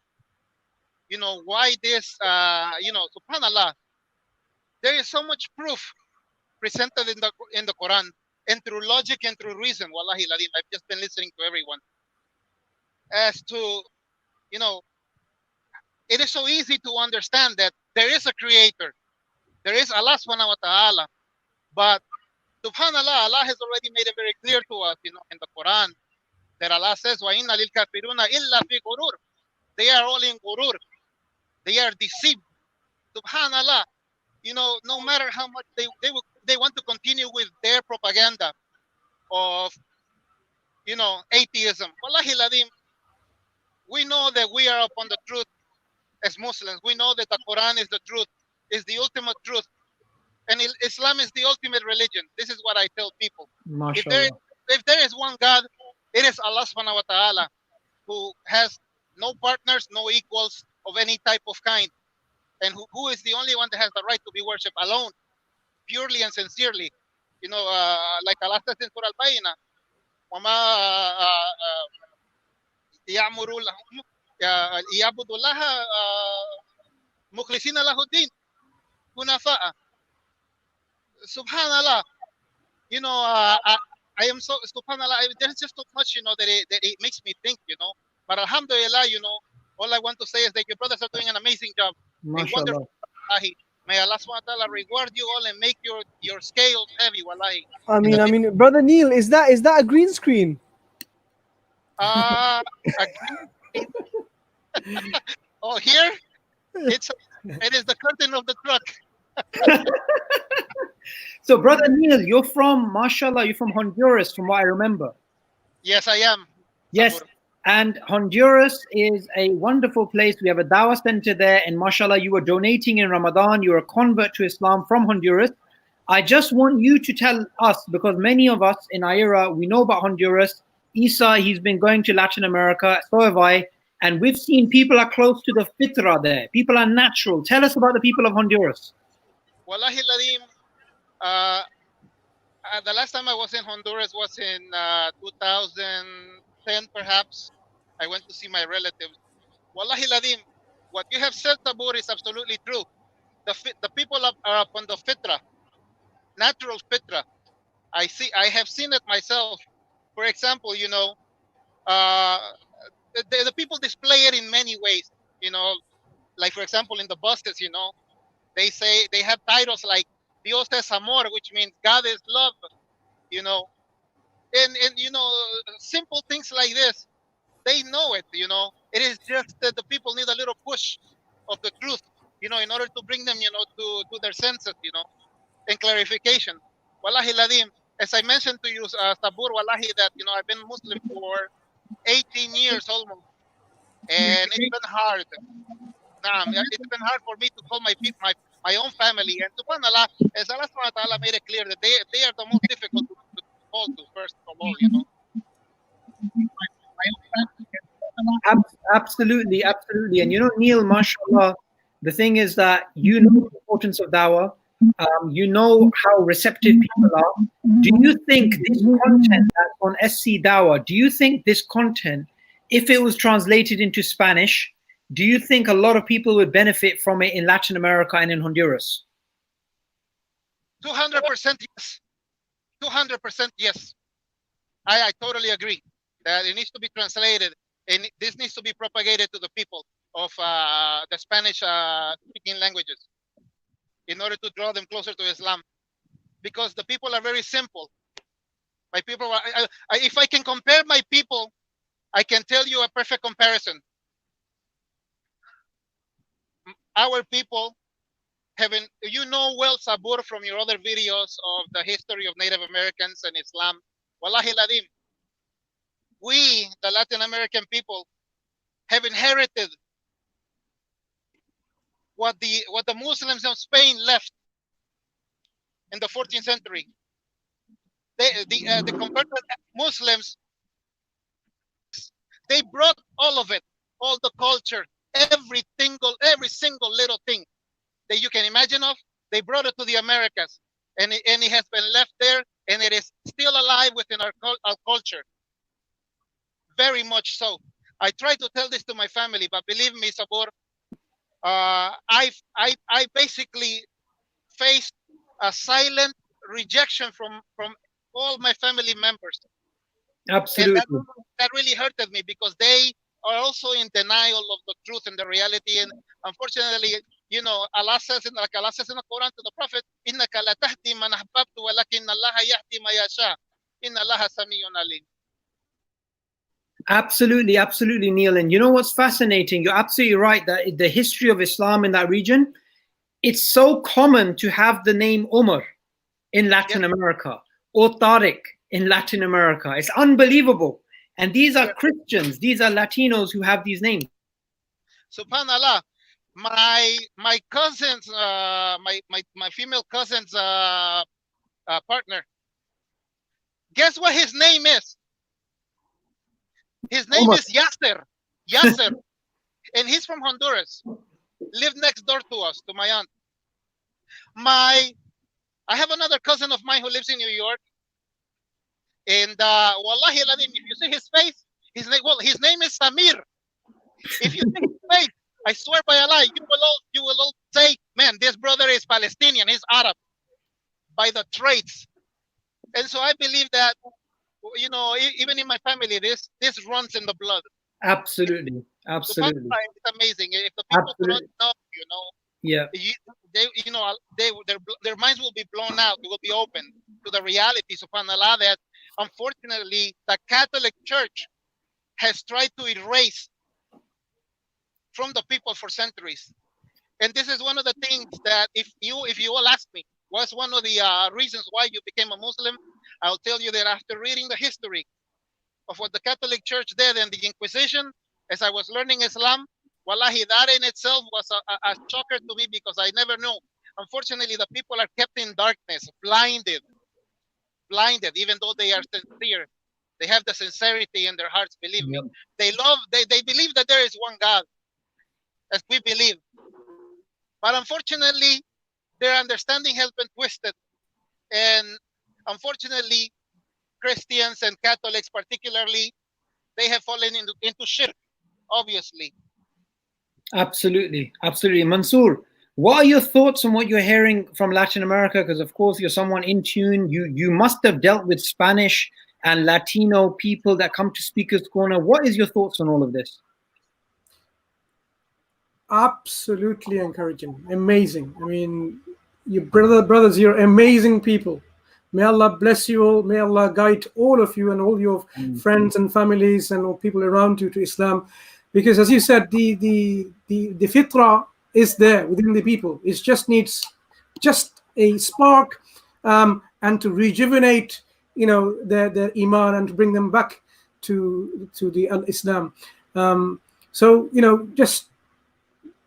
Why this, subhanallah, there is so much proof presented in the Quran, and through logic and through reason, wallahi ladin. I've just been listening to everyone. As to, it is so easy to understand that there is a creator. There is Allah subhanahu wa ta'ala. But subhanallah, Allah has already made it very clear to us, in the Quran, that Allah says, وَإِنَّ لِلْكَافِرُونَ إِلَّا فِي غُرُورٍ. They are all in ghurur. They are deceived. Subhanallah. No matter how much they want to continue with their propaganda of, atheism. Wallahi ladim, we know that we are upon the truth as Muslims. We know that the Quran is the truth, is the ultimate truth. And Islam is the ultimate religion. This is what I tell people. If there is one God, it is Allah subhanahu wa ta'ala, who has no partners, no equals of any type of kind. And who is the only one that has the right to be worshipped alone, purely and sincerely. Like Allah says in Surah Al-Bayna, وَمَا يَعْمُرُوا لَهُمْ يَعْبُدُوا اللَّهَ مُخْلِصِينَ لَهُ الدِّينَ حُنَفَاءَ. Subhanallah, I am so, subhanallah, there's just so much, that it makes me think, But alhamdulillah, all I want to say is that your brothers are doing an amazing job. Wonderful. May Allah subhanahu wa ta'ala reward you all and make your scales heavy, wallahi. I mean, Brother Neil, is that a green screen? Oh, here? It is the curtain of the truck. So, Brother Neil, you're from Honduras, from what I remember. Yes, I am. Yes, and Honduras is a wonderful place. We have a Dawa center there, and mashallah, you were donating in Ramadan. You're a convert to Islam from Honduras. I just want you to tell us, because many of us in our era, we know about Honduras. Isa, he's been going to Latin America, so have I, and we've seen people are close to the fitra there. People are natural. Tell us about the people of Honduras. Wallahi Ladim, the last time I was in Honduras was in 2010, perhaps. I went to see my relatives. Wallahi Ladim, what you have said, Tabur, is absolutely true. The people are upon the fitra, natural fitra. I have seen it myself. For example, the people display it in many ways. Like for example, in the buses, they say they have titles like Dios es amor, which means God is love. And simple things like this. They know it, you know. It is just that the people need a little push of the truth, you know, in order to bring them, you know, to their senses, you know, and clarification. Wallahi ladim, as I mentioned to you, Sabur, wallahi, that, you know, I've been Muslim for 18 years almost, and it's been hard. It's been hard for me to call my people, my own family, and subhanallah, as Allah subhanahu wa ta'ala made it clear that they are the most difficult to call to, first of all, you know. My own family. Absolutely, absolutely. And you know, Neil, mashallah, the thing is that you know the importance of dawah. You know how receptive people are. Do you think this content that's on SCDawah, do you think this content, if it was translated into Spanish, do you think a lot of people would benefit from it in Latin America and in Honduras? 200% yes. 200% yes. I totally agree that it needs to be translated, and this needs to be propagated to the people of the Spanish speaking languages in order to draw them closer to Islam, because the people are very simple. My people are, if I can compare my people, I can tell you a perfect comparison. Our people having, you know well, Sabur, from your other videos of the history of Native Americans and Islam, wallahi ladim, we, the Latin American people, have inherited what the Muslims of Spain left in the 14th century. The converted Muslims, they brought all of it, all the culture, every single little thing that you can imagine of, they brought it to the Americas, and it has been left there, and it is still alive within our culture. Very much so. I try to tell this to my family, but believe me, Sabur, I basically faced a silent rejection from all my family members. Absolutely. And that really hurted me, because they are also in denial of the truth and the reality. And unfortunately, you know, Allah says in the Quran to the Prophet, "Innaka la tahdi man ahbabta, walakin Allah yahdi man yasha. Inna Allaha samiyyun alim." Absolutely, absolutely, Neil. And you know what's fascinating? You're absolutely right that the history of Islam in that region, it's so common to have the name Umar in Latin America, or Tariq in Latin America. It's unbelievable. And these are Christians, these are Latinos who have these names. Subhanallah, my cousins, my female cousin's partner, guess what his name is? His name Umar. is Yasser. Yasser. And he's from Honduras. Lived next door to us, to my aunt. I have another cousin of mine who lives in New York. And wallahi ladim, if you see his face, his name is Samir. If you see his face, I swear by Allah, you will all say, man, this brother is Palestinian, he's Arab, by the traits. And so I believe that, you know, even in my family, this runs in the blood. Absolutely, absolutely. It's amazing. If the people do not know, you know, yeah, their minds will be blown out. They will be open to the reality, subhanallah, that unfortunately the Catholic Church has tried to erase from the people for centuries. And this is one of the things that if you all ask me, what's one of the reasons why you became a Muslim, I'll tell you that after reading the history of what the Catholic Church did and the Inquisition, as I was learning Islam, wallahi, that in itself was a shocker to me, because I never knew. Unfortunately, the people are kept in darkness, blinded, even though they are sincere. They have the sincerity in their hearts, believe me. They believe that there is one God, as we believe. But unfortunately, their understanding has been twisted. And unfortunately, Christians and Catholics particularly, they have fallen into shirk, obviously. Absolutely, absolutely. Mansoor, what are your thoughts on what you're hearing from Latin America? Because of course you're someone in tune. You must have dealt with Spanish and Latino people that come to Speaker's Corner. What is your thoughts on all of this? Absolutely encouraging, amazing. I mean, you brothers, you're amazing people. May Allah bless you all. May Allah guide all of you and all your friends and families and all people around you to Islam. Because as you said, the fitrah is there within the people. It just needs just a spark, and to rejuvenate, their iman, and to bring them back to the Islam. So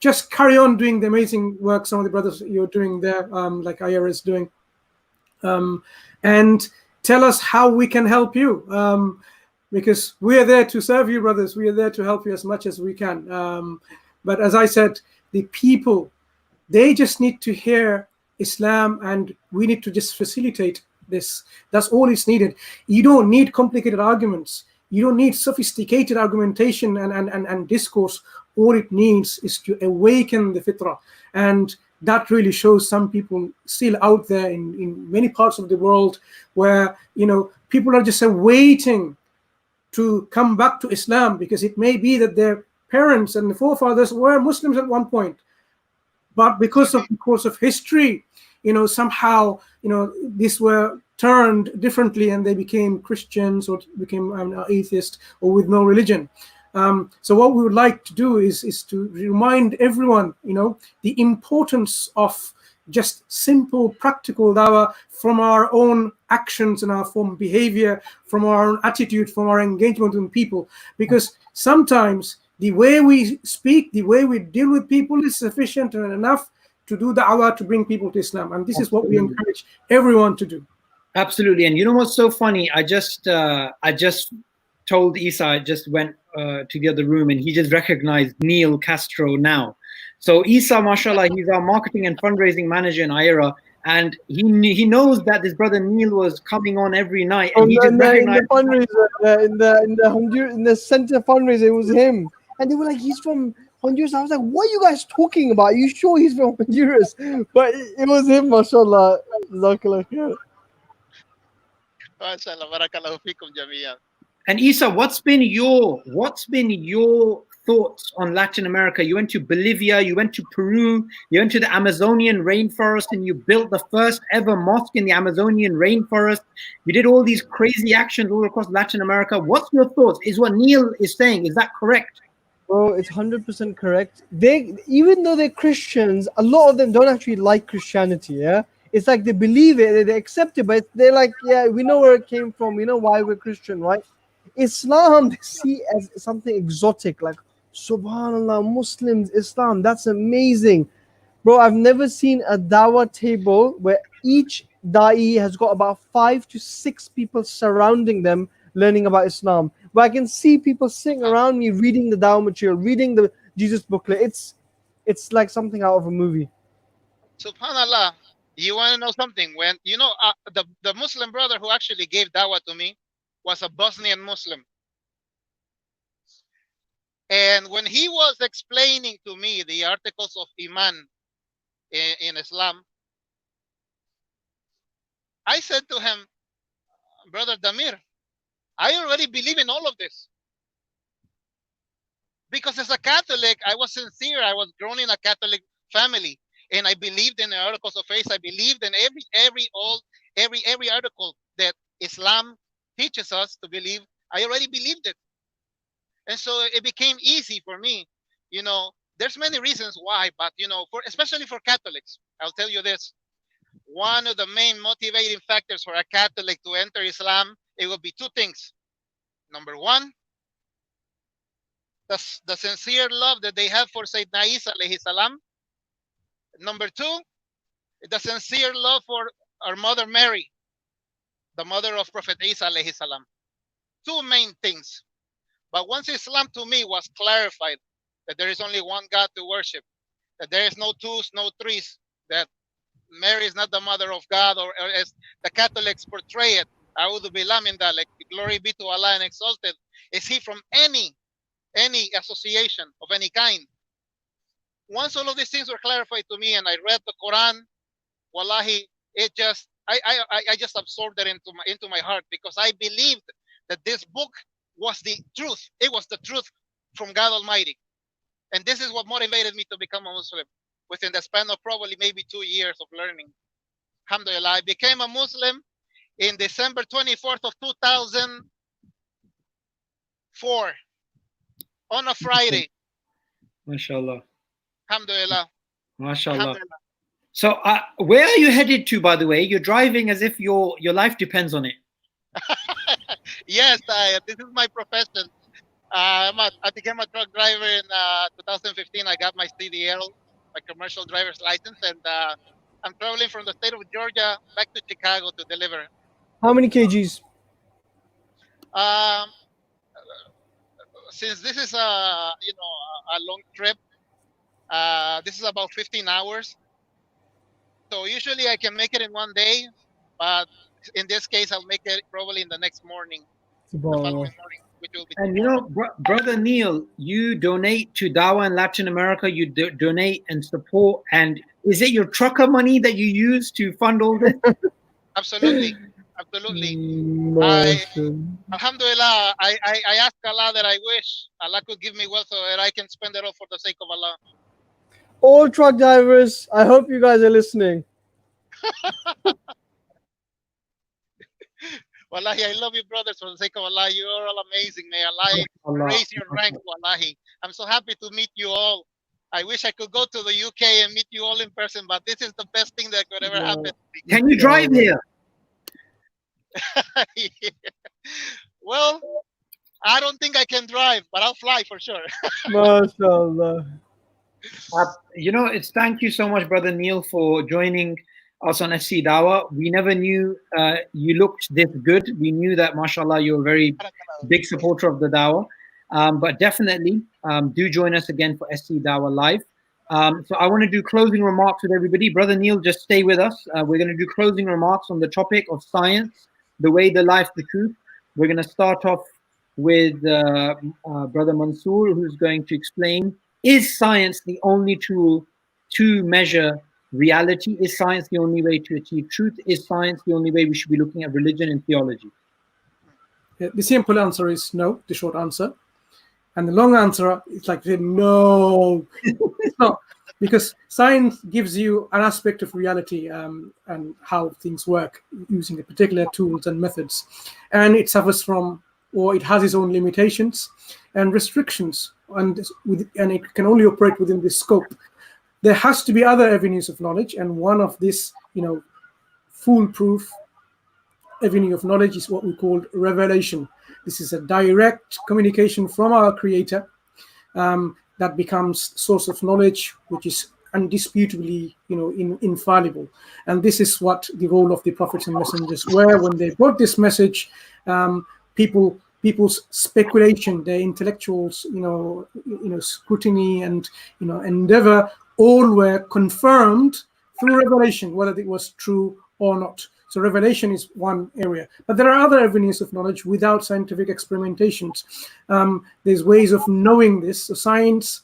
just carry on doing the amazing work some of the brothers you're doing there, like Ayara is doing, and tell us how we can help you, because we are there to serve you, brothers. We are there to help you as much as we can. But as I said, the people, they just need to hear Islam, and we need to just facilitate this. That's all is needed. You don't need complicated arguments. You don't need sophisticated argumentation and discourse. All it needs is to awaken the fitrah. And that really shows some people still out there in many parts of the world where, people are just waiting to come back to Islam, because it may be that their parents and the forefathers were Muslims at one point, but because of the course of history, somehow, these were turned differently and they became Christians or became atheists or with no religion. So what we would like to do is to remind everyone, the importance of just simple, practical dawah from our own actions and our form of behavior, from our own attitude, from our engagement with people. Because sometimes the way we speak, the way we deal with people is sufficient and enough to do da'wah, to bring people to Islam. And this is what we encourage everyone to do. Absolutely. And you know what's so funny? I just told Isa, I just went to the other room, and he just recognized Neil Castro now. So Isa, mashallah, he's our marketing and fundraising manager in Ayra, and he knows that this brother Neil was coming on every night, and he just recognized in the fundraiser, in the center fundraiser, it was him, and they were like, he's from Honduras. I was like, what are you guys talking about? Are you sure he's from Honduras? But it was him, mashallah. Jazakallah khair. MashaAllah, barakallahu fikum jami'an. And Isa, what's been your thoughts on Latin America? You went to Bolivia, you went to Peru, you went to the Amazonian rainforest, and you built the first ever mosque in the Amazonian rainforest. You did all these crazy actions all across Latin America. What's your thoughts? Is what Neil is saying, is that correct? Oh, it's 100% correct. Even though they're Christians, a lot of them don't actually like Christianity, yeah? It's like they believe it, they accept it, but they're like, yeah, we know where it came from, we know why we're Christian, right? Islam, they see as something exotic, like, subhanallah, Muslims, Islam, that's amazing. Bro, I've never seen a dawah table where each da'i has got about 5 to 6 people surrounding them learning about Islam. Where I can see people sitting around me reading the dawah material, reading the Jesus booklet. It's like something out of a movie. Subhanallah, you want to know something? When the Muslim brother who actually gave dawah to me was a Bosnian Muslim. And when he was explaining to me the articles of Iman in Islam, I said to him, Brother Damir, I already believe in all of this. Because as a Catholic, I was sincere. I was grown in a Catholic family, and I believed in the articles of faith. I believed in every article that Islam teaches us to believe. I already believed it. And so it became easy for me. There's many reasons why, but especially for Catholics, I'll tell you this. One of the main motivating factors for a Catholic to enter Islam, it will be 2 things. Number 1, the sincere love that they have for Sayyidina Isa alayhi salam. Number 2, the sincere love for our mother Mary, the mother of Prophet Isa alayhi salam. 2 main things. But once Islam to me was clarified that there is only one God to worship, that there is no 2s, no 3s, that Mary is not the mother of God, or as the Catholics portray it, A'udhu billah min dhalik, glory be to Allah and exalted, is he from any association of any kind. Once all of these things were clarified to me and I read the Quran, wallahi, I just absorbed it into my heart, because I believed that this book was the truth. It was the truth from God Almighty. And this is what motivated me to become a Muslim within the span of probably maybe 2 years of learning. Alhamdulillah, I became a Muslim, in December 24th of 2004 on a Friday. MashaAllah. Alhamdulillah. MashaAllah. Alhamdulillah. So where are you headed to, by the way? You're driving as if your life depends on it. Yes, this is my profession. I became a truck driver in 2015. I got my CDL, my commercial driver's license, and I'm traveling from the state of Georgia back to Chicago to deliver. How many kgs? Since this is a long trip, this is about 15 hours. So usually I can make it in one day, but in this case I'll make it probably in the next morning, the following morning, which will be. And you know, Brother Neil, you donate to Dawa in Latin America. You donate and support. And is it your trucker money that you use to fund all this? Absolutely. Absolutely. Alhamdulillah, I ask Allah that I wish Allah could give me wealth so that I can spend it all for the sake of Allah. All truck drivers, I hope you guys are listening. Wallahi, I love you, brothers, for the sake of Allah. You are all amazing. May Allah raise your rank, wallahi. I'm so happy to meet you all. I wish I could go to the UK and meet you all in person, but this is the best thing that could ever happen. Can you drive here? Well, I don't think I can drive, but I'll fly for sure. MashaAllah. You know, thank you so much, Brother Neil, for joining us on SCDawah. We never knew you looked this good. We knew that, mashallah, you're a very big supporter of the Dawah. But definitely do join us again for SCDawah Live. So I want to do closing remarks with everybody. Brother Neil, just stay with us. We're going to do closing remarks on the topic of science, the way, the life, the truth. We're going to start off with Brother Mansoor, who's going to explain, is science the only tool to measure reality? Is science the only way to achieve truth? Is science the only way we should be looking at religion and theology? The simple answer is no, the short answer. And the long answer is like, no, it's not. Because science gives you an aspect of reality and how things work using the particular tools and methods. And it suffers from, or it has its own limitations and restrictions, and it can only operate within this scope. There has to be other avenues of knowledge, and one of this, foolproof avenue of knowledge is what we call revelation. This is a direct communication from our Creator that becomes source of knowledge, which is indisputably, infallible. And this is what the role of the prophets and messengers were when they brought this message. People's speculation, their intellectuals, scrutiny and endeavor, all were confirmed through revelation, whether it was true or not. So revelation is one area, but there are other avenues of knowledge without scientific experimentations. There's ways of knowing this. So science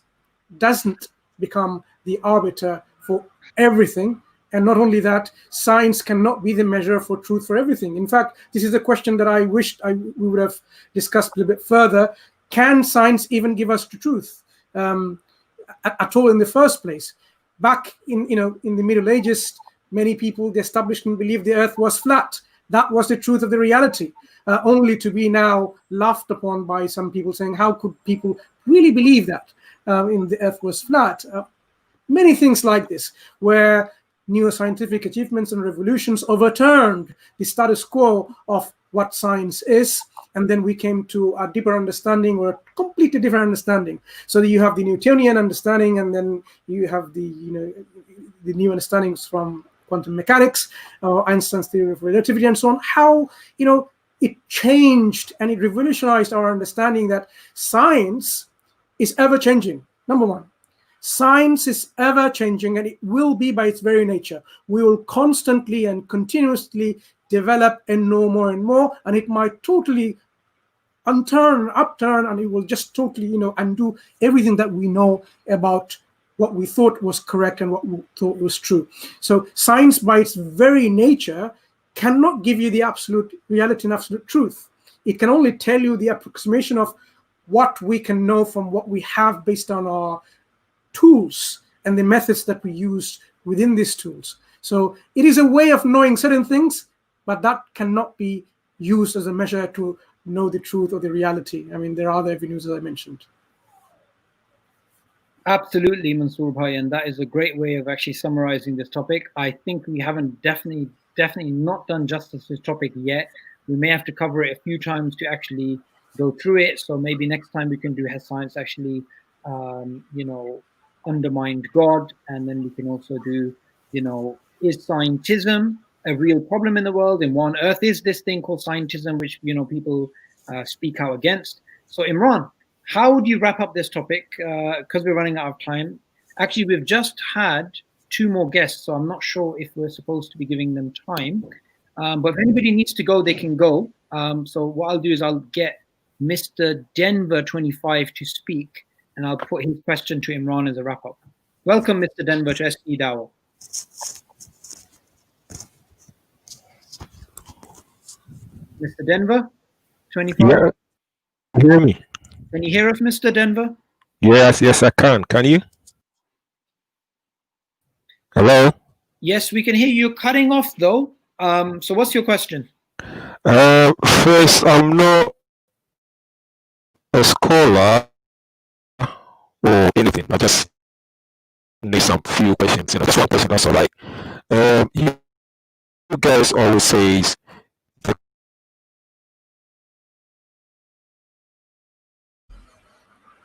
doesn't become the arbiter for everything. And not only that, science cannot be the measure for truth for everything. In fact, this is a question that I wished we would have discussed a little bit further. Can science even give us the truth at all in the first place? Back in the Middle Ages, many people, the establishment, believed the earth was flat. That was the truth of the reality, only to be now laughed upon by some people, saying, how could people really believe that the earth was flat? Many things like this, where neuroscientific achievements and revolutions overturned the status quo of what science is, and then we came to a deeper understanding, or a completely different understanding. So that you have the Newtonian understanding, and then you have the new understandings from quantum mechanics, Einstein's theory of relativity, and so on. How it changed and it revolutionized our understanding that science is ever changing. Number one, science is ever changing, and it will be by its very nature. We will constantly and continuously develop and know more and more, and it might totally upturn, and it will just totally, undo everything that we know about what we thought was correct and what we thought was true. So science, by its very nature, cannot give you the absolute reality and absolute truth. It can only tell you the approximation of what we can know from what we have based on our tools and the methods that we use within these tools. So it is a way of knowing certain things, but that cannot be used as a measure to know the truth or the reality. I mean, there are other avenues, as I mentioned. Absolutely, Mansoor Bhai, and that is a great way of actually summarizing this topic. I think we haven't definitely not done justice to this topic yet. We may have to cover it a few times to actually go through it. So maybe next time we can do has science actually, undermined God, and then we can also do, is scientism a real problem in the world? In one earth is this thing called scientism, which people speak out against. So Imran, how would you wrap up this topic? Because we're running out of time. Actually, we've just had 2 more guests, so I'm not sure if we're supposed to be giving them time. But if anybody needs to go, they can go. So what I'll do is I'll get Mr. Denver 25 to speak, and I'll put his question to Imran as a wrap-up. Welcome, Mr. Denver, to SCDawah. Mr. Denver 25. Yeah, hear me? Can you hear us, Mr. Denver? Yes, I can. Can you? Hello? Yes, we can hear you. Cutting off, though. So what's your question? First, I'm not a scholar or anything. I just need some few questions. Just one question. Also, like, you guys always says the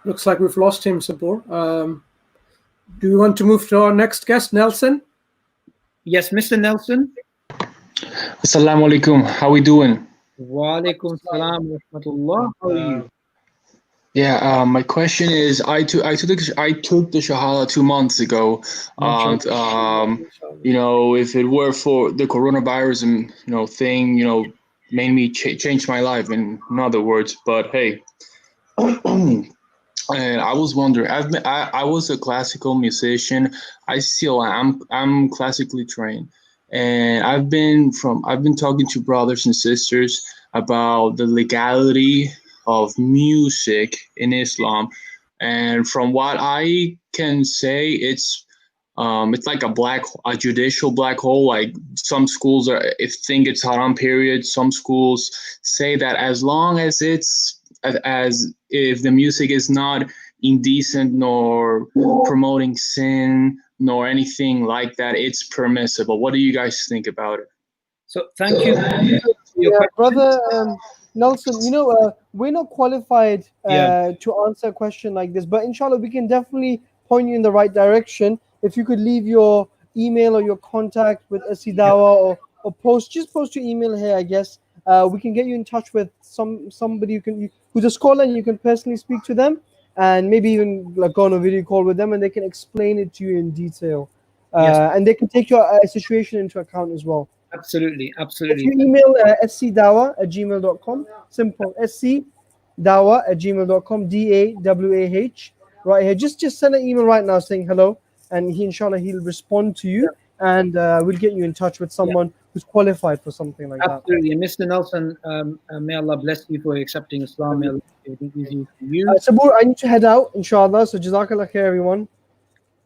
Looks like we've lost him, Sabur. Do you want to move to our next guest, Nelson? Yes, Mr. Nelson. Assalamu alaikum. How we doing? Wa alaikum salam wa rahmatullah. How are you? Yeah, my question is, I took the Shahada 2 months ago. If it were for the coronavirus and thing, made me change my life. In other words, but hey, and I was wondering. I was a classical musician. I'm classically trained, and I've been talking to brothers and sisters about the legality of music in Islam, and from what I can say, it's like a judicial black hole. Like some schools think it's haram period. Some schools say that as long as if the music is not indecent nor promoting sin nor anything like that, it's permissible. What do you guys think about it? So thank you. Yeah, brother Nelson, we're not qualified to answer a question like this, but inshallah we can definitely point you in the right direction. If you could leave your email or your contact with SCDawah or post your email here, I guess. We can get you in touch with somebody who's a scholar, and you can personally speak to them, and maybe even go on a video call with them, and they can explain it to you in detail. And they can take your situation into account as well. Absolutely. If you email scdawah@gmail.com, simple, scdawah@gmail.com, DAWAH, right here. Just send an email right now saying hello, and he'll respond to you, and we'll get you in touch with someone who's qualified for something like that. Absolutely. And Mr. Nelson, may Allah bless you for accepting Islam. May Allah make it easy for you. Sabur, I need to head out, inshallah. So Jazakallah khair, everyone.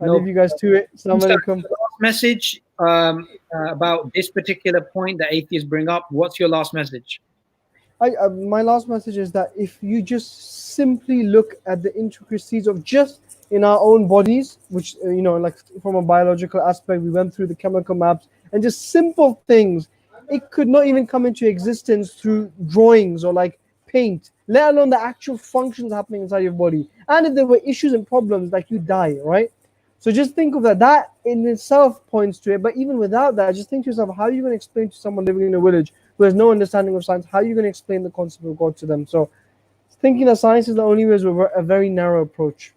I leave you guys to it. Assalamu alaikum. Message about this particular point that atheists bring up. What's your last message? My last message is that if you just simply look at the intricacies of just in our own bodies, which like from a biological aspect, we went through the chemical maps and just simple things, it could not even come into existence through drawings or like paint, let alone the actual functions happening inside your body. And if there were issues and problems, like you die, right? So just think of that. That in itself points to it. But even without that, just think to yourself, how are you going to explain to someone living in a village who has no understanding of science, how are you going to explain the concept of God to them? So thinking that science is the only way is a very narrow approach.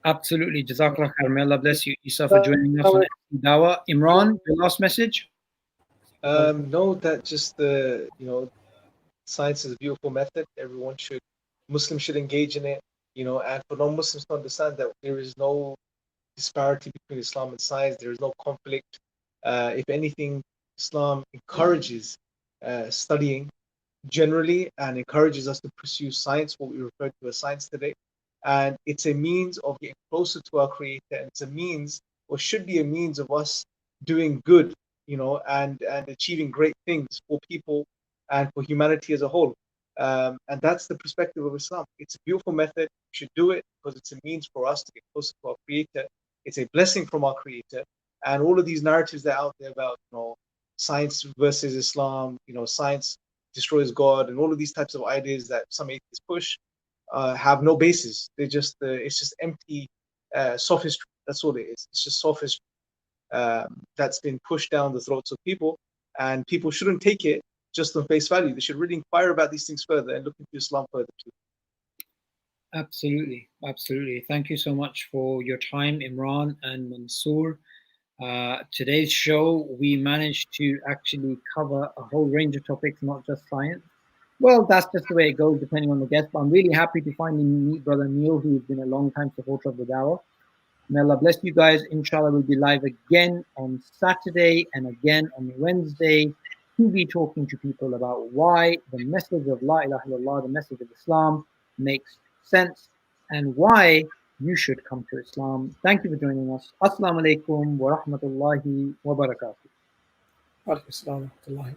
Absolutely. Jazakallah khair. May Allah bless you, Isa, for joining us on Dawa. Imran, your last message? No, that just science is a beautiful method. Muslims should engage in it, and for non-Muslims to understand that there is no disparity between Islam and science. There is no conflict. If anything, Islam encourages studying generally and encourages us to pursue science, what we refer to as science today. And it's a means of getting closer to our Creator, and it's a means, or should be a means, of us doing good and achieving great things for people and for humanity as a whole. And that's the perspective of Islam. It's a beautiful method. We should do it because it's a means for us to get closer to our Creator. It's a blessing from our Creator. And all of these narratives that are out there about, science versus Islam, science destroys God, and all of these types of ideas that some atheists push have no basis. It's just empty sophistry. That's all it is. It's just sophistry that's been pushed down the throats of people, and people shouldn't take it just on face value. They should really inquire about these things further and look into Islam further too. Absolutely, absolutely. Thank you so much for your time, Imran and Mansoor. Today's show, we managed to actually cover a whole range of topics, not just science. Well, that's just the way it goes, depending on the guest. But I'm really happy to finally meet Brother Neil, who's been a long-time supporter of the Dawa. May Allah bless you guys. Inshallah, we'll be live again on Saturday and again on Wednesday to be talking to people about why the message of La ilaha illallah, the message of Islam, makes sense and why you should come to Islam. Thank you for joining us. Assalamu alaikum wa rahmatullahi wa barakatuh. Wa alaikum assalam wa rahmatullahi.